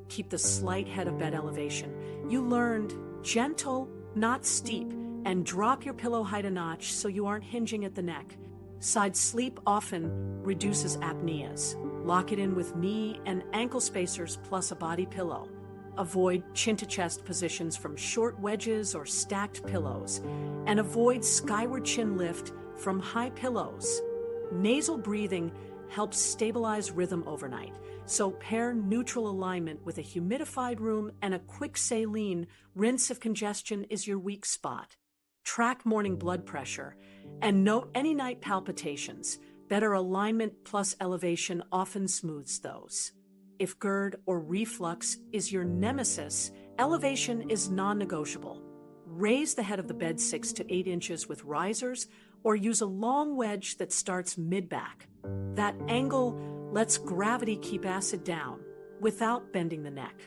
Keep the slight head of bed elevation. You learned gentle, not steep, and drop your pillow height a notch so you aren't hinging at the neck. Side sleep often reduces apneas. Lock it in with knee and ankle spacers plus a body pillow. Avoid chin to chest positions from short wedges or stacked pillows, and avoid skyward chin lift from high pillows. Nasal breathing helps stabilize rhythm overnight, so pair neutral alignment with a humidified room and a quick saline rinse if congestion is your weak spot. Track morning blood pressure and note any night palpitations. Better alignment plus elevation often smooths those. If GERD or reflux is your nemesis, elevation is non-negotiable. Raise the head of the bed 6 to 8 inches with risers or use a long wedge that starts mid-back. That angle lets gravity keep acid down without bending the neck.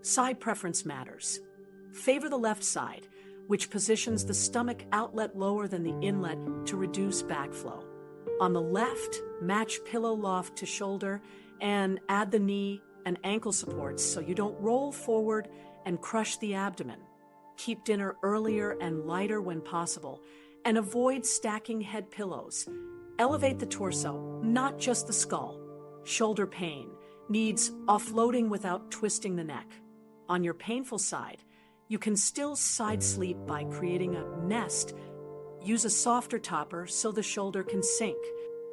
Side preference matters. Favor the left side, which positions the stomach outlet lower than the inlet to reduce backflow. On the left, match pillow loft to shoulder and add the knee and ankle supports so you don't roll forward and crush the abdomen. Keep dinner earlier and lighter when possible, and avoid stacking head pillows. Elevate the torso, not just the skull. Shoulder pain needs offloading without twisting the neck. On your painful side, you can still side sleep by creating a nest. Use a softer topper so the shoulder can sink.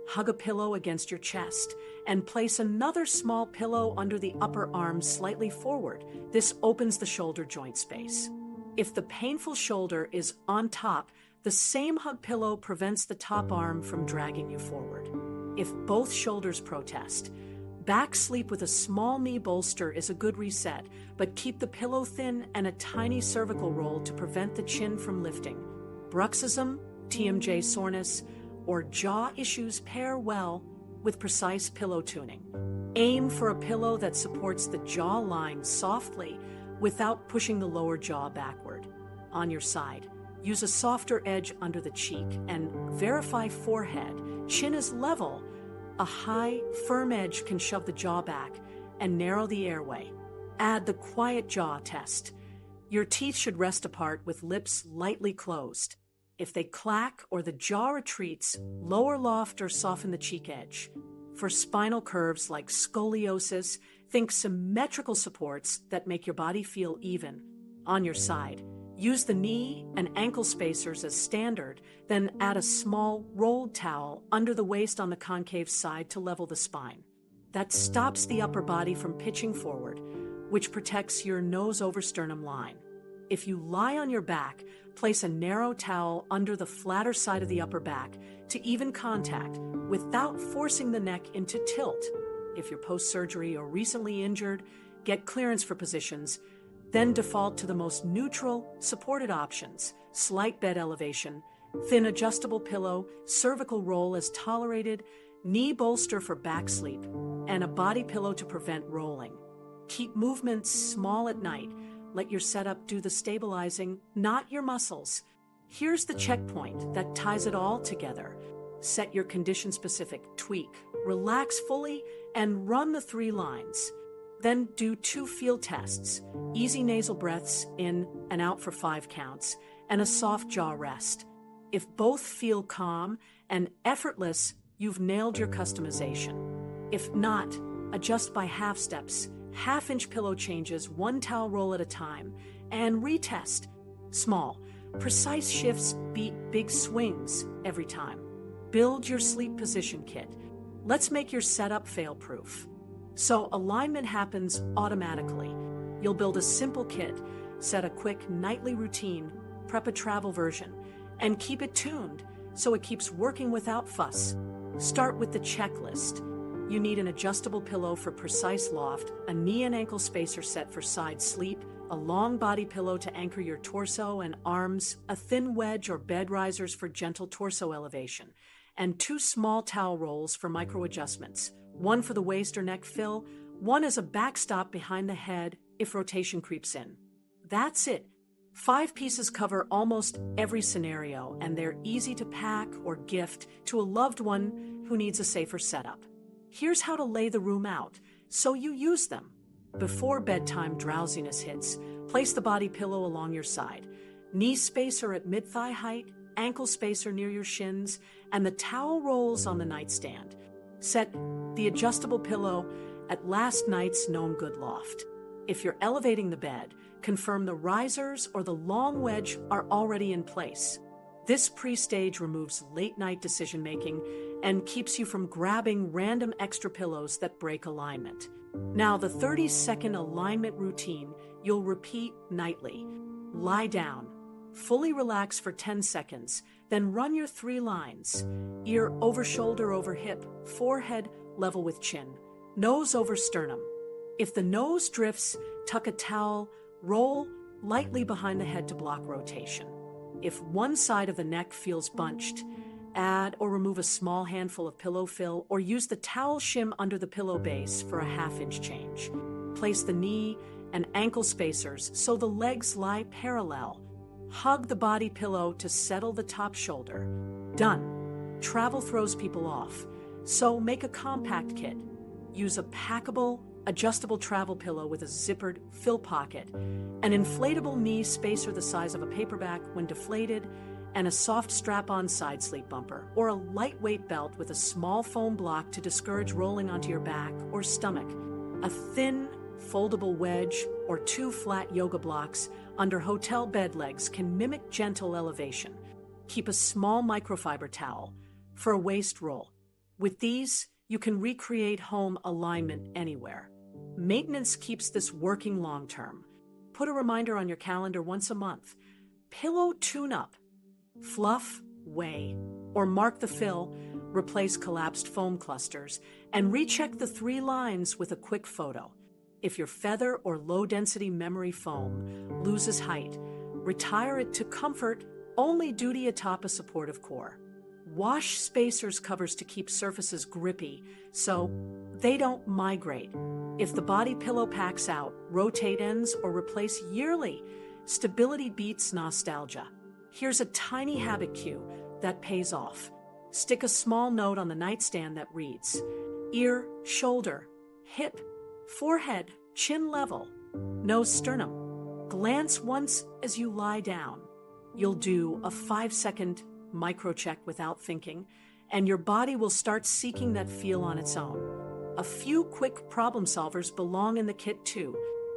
Hug a pillow against your chest and place another small pillow under the upper arm slightly forward. This opens the shoulder joint space. If the painful shoulder is on top, the same hug pillow prevents the top arm from dragging you forward. If both shoulders protest, back sleep with a small knee bolster is a good reset, but keep the pillow thin and a tiny cervical roll to prevent the chin from lifting. Bruxism, TMJ soreness, or jaw issues pair well with precise pillow tuning. Aim for a pillow that supports the jaw line softly without pushing the lower jaw backward. On your side, use a softer edge under the cheek and verify forehead. Chin is level. A high, firm edge can shove the jaw back and narrow the airway. Add the quiet jaw test. Your teeth should rest apart with lips lightly closed. If they clack or the jaw retreats, lower loft or soften the cheek edge. For spinal curves like scoliosis, think symmetrical supports that make your body feel even. On your side, use the knee and ankle spacers as standard, then add a small rolled towel under the waist on the concave side to level the spine. That stops the upper body from pitching forward, which protects your nose over sternum line. If you lie on your back, place a narrow towel under the flatter side of the upper back to even contact without forcing the neck into tilt. If you're post-surgery or recently injured, get clearance for positions, then default to the most neutral, supported options: slight bed elevation, thin adjustable pillow, cervical roll as tolerated, knee bolster for back sleep, and a body pillow to prevent rolling. Keep movements small at night. Let your setup do the stabilizing, not your muscles. Here's the checkpoint that ties it all together. Set your condition-specific tweak, relax fully, and run the 3 lines. Then do 2 field tests, easy nasal breaths in and out for 5 counts, and a soft jaw rest. If both feel calm and effortless, you've nailed your customization. If not, adjust by half steps, half-inch pillow changes, 1 towel roll at a time, and retest. Small, precise shifts beat big swings every time. Build your sleep position kit. Let's make your setup fail-proof. So alignment happens automatically. You'll build a simple kit, set a quick nightly routine, prep a travel version, and keep it tuned so it keeps working without fuss. Start with the checklist. You need an adjustable pillow for precise loft, a knee and ankle spacer set for side sleep, a long body pillow to anchor your torso and arms, a thin wedge or bed risers for gentle torso elevation, and 2 small towel rolls for micro adjustments, 1 for the waist or neck fill, 1 as a backstop behind the head if rotation creeps in. That's it. 5 pieces cover almost every scenario, and they're easy to pack or gift to a loved one who needs a safer setup. Here's how to lay the room out so you use them. Before bedtime drowsiness hits, place the body pillow along your side, knee spacer at mid-thigh height, ankle spacer near your shins, and the towel rolls on the nightstand. Set the adjustable pillow at last night's known good loft. If you're elevating the bed, confirm the risers or the long wedge are already in place. This pre-stage removes late-night decision-making and keeps you from grabbing random extra pillows that break alignment. Now, the 30-second alignment routine you'll repeat nightly. Lie down, fully relax for 10 seconds, then run your 3 lines. Ear over shoulder over hip, forehead level with chin, nose over sternum. If the nose drifts, tuck a towel, roll lightly behind the head to block rotation. If one side of the neck feels bunched, add or remove a small handful of pillow fill or use the towel shim under the pillow base for a half-inch change. Place the knee and ankle spacers so the legs lie parallel. Hug the body pillow to settle the top shoulder. Done. Travel throws people off, so make a compact kit. Use a packable, adjustable travel pillow with a zippered fill pocket, an inflatable knee spacer the size of a paperback when deflated, and a soft strap-on side sleep bumper, or a lightweight belt with a small foam block to discourage rolling onto your back or stomach. A thin, foldable wedge or 2 flat yoga blocks under hotel bed legs can mimic gentle elevation. Keep a small microfiber towel for a waist roll. With these, you can recreate home alignment anywhere. Maintenance keeps this working long term. Put a reminder on your calendar once a month. Pillow tune-up. Fluff, weigh, or mark the fill, replace collapsed foam clusters, and recheck the 3 lines with a quick photo. If your feather or low-density memory foam loses height, retire it to comfort only duty atop a supportive core. Wash spacers covers to keep surfaces grippy so they don't migrate. If the body pillow packs out, rotate ends or replace yearly. Stability beats nostalgia. Here's a tiny habit cue that pays off. Stick a small note on the nightstand that reads, ear, shoulder, hip, forehead, chin level, nose sternum. Glance once as you lie down. You'll do a 5-second microcheck without thinking, and your body will start seeking that feel on its own. A few quick problem solvers belong in the kit too.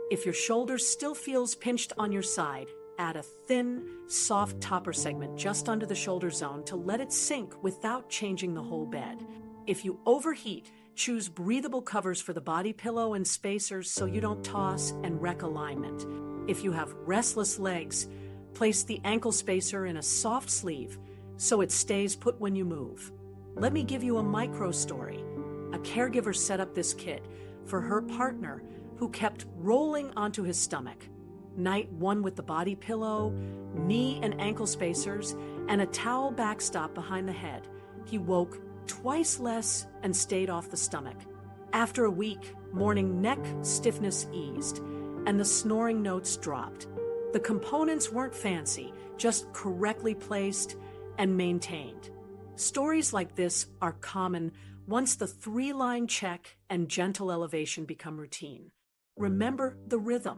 If your shoulder still feels pinched on your side, add a thin, soft topper segment just under the shoulder zone to let it sink without changing the whole bed. If you overheat, choose breathable covers for the body pillow and spacers so you don't toss and wreck alignment. If you have restless legs, place the ankle spacer in a soft sleeve so it stays put when you move. Let me give you a micro story. A caregiver set up this kit for her partner who kept rolling onto his stomach. Night 1 with the body pillow, knee and ankle spacers, and a towel backstop behind the head. He woke twice less and stayed off the stomach. After a week, morning neck stiffness eased, and the snoring notes dropped. The components weren't fancy, just correctly placed and maintained. Stories like this are common once the 3-line check and gentle elevation become routine. Remember the rhythm.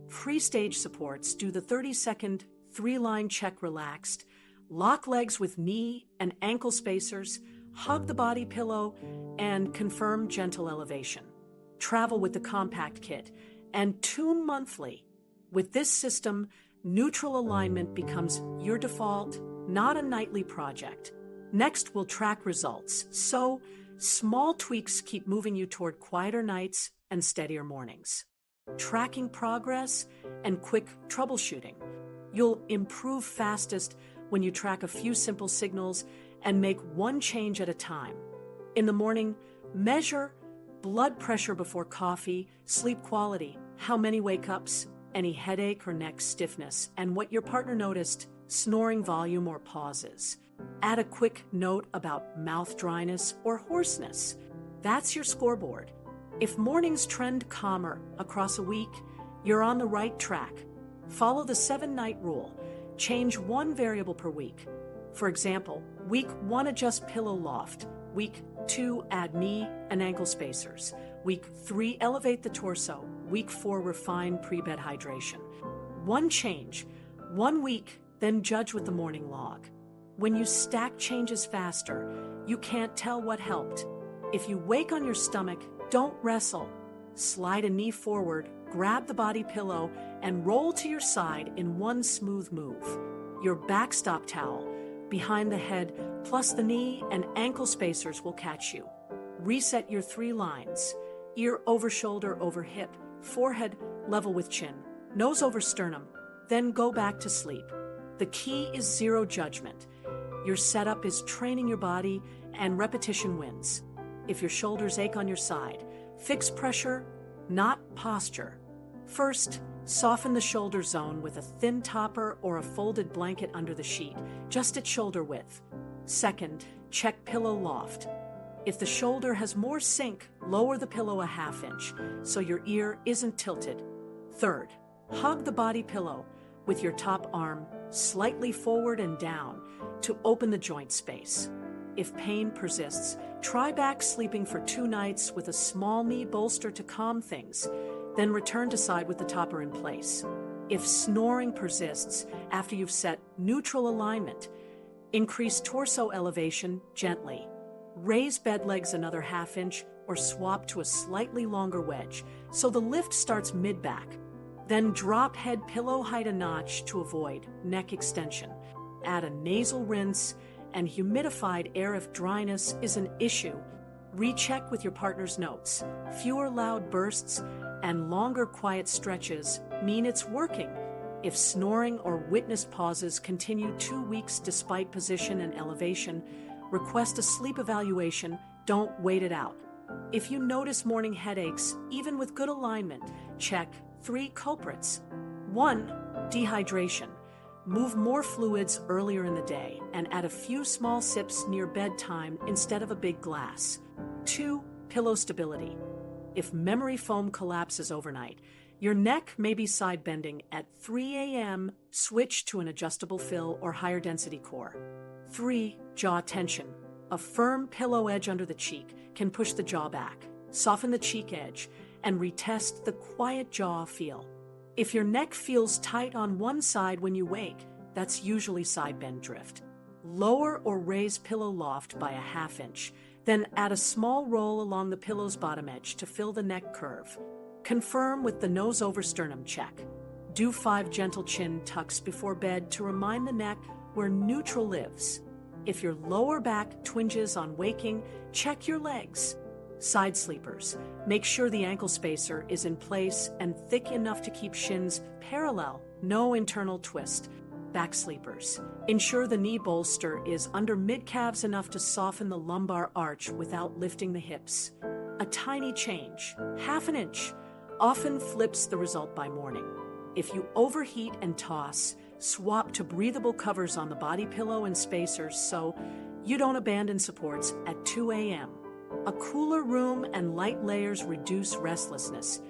Pre-stage supports do the 30-second 3-line check relaxed, lock legs with knee and ankle spacers, hug the body pillow, and confirm gentle elevation. Travel with the compact kit and tune monthly. With this system, neutral alignment becomes your default, not a nightly project. Next, we'll track results, so small tweaks keep moving you toward quieter nights and steadier mornings. Tracking progress and quick troubleshooting. You'll improve fastest when you track a few simple signals and make one change at a time. In the morning, measure blood pressure before coffee, sleep quality, how many wake-ups, any headache or neck stiffness, and what your partner noticed, snoring volume or pauses. Add a quick note about mouth dryness or hoarseness. That's your scoreboard. If mornings trend calmer across a week, you're on the right track. Follow the 7-night rule. Change one variable per week. For example, week 1 adjust pillow loft. Week 2 add knee and ankle spacers. Week 3 elevate the torso. Week 4 refine pre-bed hydration. One change, 1 week, then judge with the morning log. When you stack changes faster, you can't tell what helped. If you wake on your stomach, don't wrestle. Slide a knee forward, grab the body pillow, and roll to your side in one smooth move. Your backstop towel behind the head plus the knee and ankle spacers will catch you. Reset your 3 lines. Ear over shoulder over hip, forehead level with chin, nose over sternum, then go back to sleep. The key is zero judgment. Your setup is training your body and repetition wins. If your shoulders ache on your side, fix pressure, not posture. First, soften the shoulder zone with a thin topper or a folded blanket under the sheet, just at shoulder width. Second, check pillow loft. If the shoulder has more sink, lower the pillow a 1/2 inch so your ear isn't tilted. Third, hug the body pillow with your top arm slightly forward and down to open the joint space. If pain persists, try back sleeping for 2 nights with a small knee bolster to calm things, then return to side with the topper in place. If snoring persists after you've set neutral alignment, increase torso elevation gently. Raise bed legs another 1/2 inch or swap to a slightly longer wedge so the lift starts mid-back. Then drop head pillow height a notch to avoid neck extension. Add a nasal rinse and humidified air if dryness is an issue. Recheck with your partner's notes. Fewer loud bursts and longer quiet stretches mean it's working. If snoring or witnessed pauses continue 2 weeks despite position and elevation, request a sleep evaluation. Don't wait it out. If you notice morning headaches, even with good alignment, check 3 culprits. 1. Dehydration. Move more fluids earlier in the day and add a few small sips near bedtime instead of a big glass. 2. Pillow stability. If memory foam collapses overnight, your neck may be side bending at 3 a.m., switch to an adjustable fill or higher density core. 3. Jaw tension. A firm pillow edge under the cheek can push the jaw back, soften the cheek edge, and retest the quiet jaw feel. If your neck feels tight on one side when you wake, that's usually side bend drift. Lower or raise pillow loft by a ½ inch, then add a small roll along the pillow's bottom edge to fill the neck curve. Confirm with the nose over sternum check. Do 5 gentle chin tucks before bed to remind the neck where neutral lives. If your lower back twinges on waking, check your legs. Side sleepers. Make sure the ankle spacer is in place and thick enough to keep shins parallel, no internal twist. Back sleepers. Ensure the knee bolster is under mid-calves enough to soften the lumbar arch without lifting the hips. A tiny change, ½ an inch, often flips the result by morning. If you overheat and toss, swap to breathable covers on the body pillow and spacers so you don't abandon supports at 2 a.m. A cooler room and light layers reduce restlessness,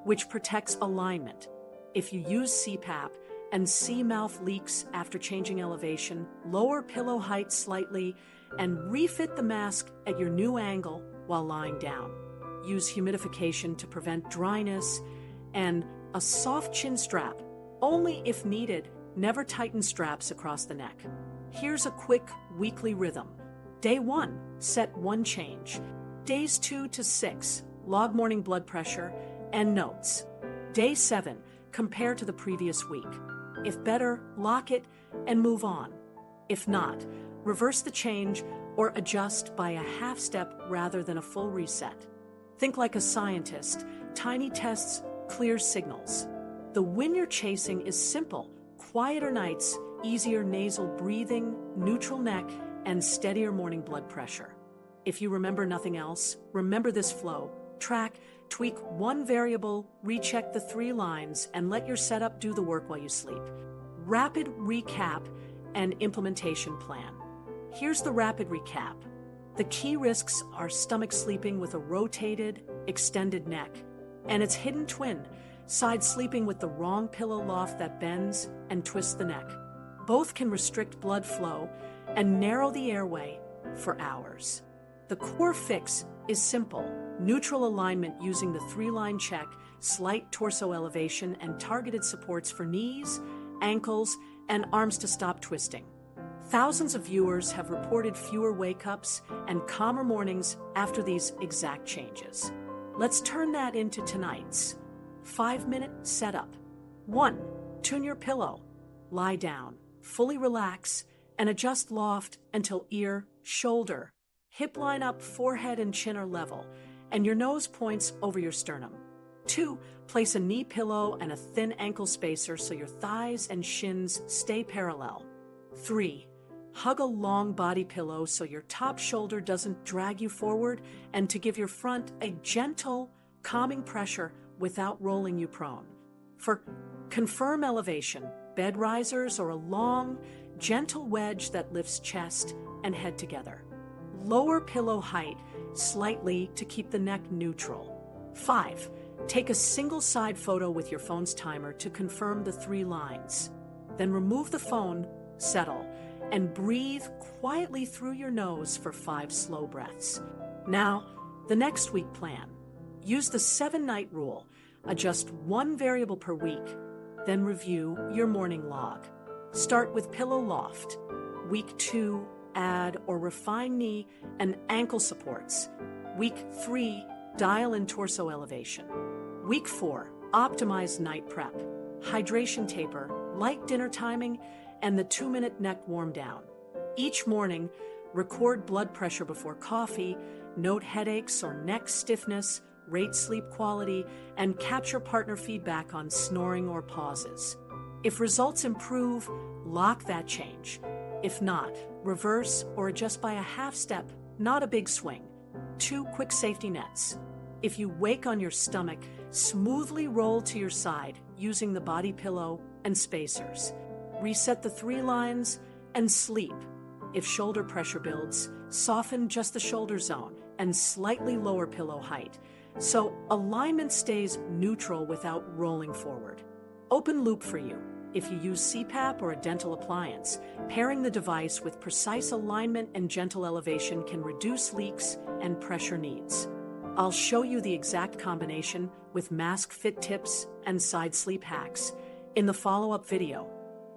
which protects alignment. If you use CPAP and see mouth leaks after changing elevation, lower pillow height slightly and refit the mask at your new angle while lying down. Use humidification to prevent dryness and a soft chin strap, only if needed. Never tighten straps across the neck. Here's a quick weekly rhythm. Day 1, set 1 change. Days 2 to 6, log morning blood pressure and notes. Day 7, compare to the previous week. If better, lock it and move on. If not, reverse the change or adjust by a half step rather than a full reset. Think like a scientist. Tiny tests, clear signals. The win you're chasing is simple. Quieter nights, easier nasal breathing, neutral neck, and steadier morning blood pressure. If you remember nothing else, remember this flow. Track, tweak 1 variable, recheck the 3 lines, and let your setup do the work while you sleep. Rapid recap and implementation plan. Here's the rapid recap. The key risks are stomach sleeping with a rotated, extended neck, and its hidden twin, side sleeping with the wrong pillow loft that bends and twists the neck. Both can restrict blood flow and narrow the airway for hours. The core fix is simple. Neutral alignment using the Threeline check, slight torso elevation, and targeted supports for knees, ankles, and arms to stop twisting. Thousands of viewers have reported fewer wake-ups and calmer mornings after these exact changes. Let's turn that into tonight's 5-minute setup. 1. Tune your pillow. Lie down, fully relax, and adjust loft until ear, shoulder, hip line up, forehead and chin are level, and your nose points over your sternum. 2. Place a knee pillow and a thin ankle spacer so your thighs and shins stay parallel. 3. Hug a long body pillow so your top shoulder doesn't drag you forward and to give your front a gentle, calming pressure without rolling you prone. For confirm elevation, bed risers or a long, gentle wedge that lifts chest and head together. Lower pillow height slightly to keep the neck neutral. 5. Take a single side photo with your phone's timer to confirm the 3 lines. Then remove the phone, settle, and breathe quietly through your nose for 5 slow breaths. Now, the next week plan. Use the 7-night rule. Adjust 1 variable per week, then review your morning log. Start with pillow loft. Week 2, add or refine knee and ankle supports. Week 3, dial in torso elevation. Week 4, optimize night prep, hydration taper, light dinner timing, and the 2-minute neck warm down. Each morning, record blood pressure before coffee, note headaches or neck stiffness, rate sleep quality, and capture partner feedback on snoring or pauses. If results improve, lock that change. If not, reverse or adjust by a half step, not a big swing. 2 quick safety nets. If you wake on your stomach, smoothly roll to your side using the body pillow and spacers. Reset the 3 lines and sleep. If shoulder pressure builds, soften just the shoulder zone and slightly lower pillow height, so alignment stays neutral without rolling forward. Open loop for you. If you use CPAP or a dental appliance, pairing the device with precise alignment and gentle elevation can reduce leaks and pressure needs. I'll show you the exact combination with mask fit tips and side sleep hacks in the follow-up video.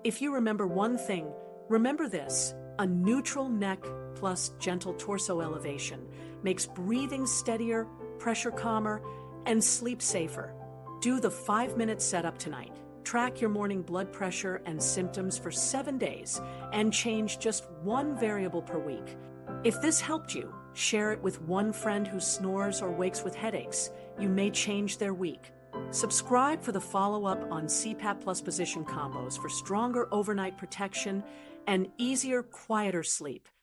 If you remember one thing, remember this: a neutral neck plus gentle torso elevation makes breathing steadier, pressure calmer, and sleep safer. Do the 5-minute setup tonight. Track your morning blood pressure and symptoms for 7 days and change just 1 variable per week. If this helped you, share it with one friend who snores or wakes with headaches. You may change their week. Subscribe for the follow-up on CPAP plus position combos for stronger overnight protection and easier, quieter sleep.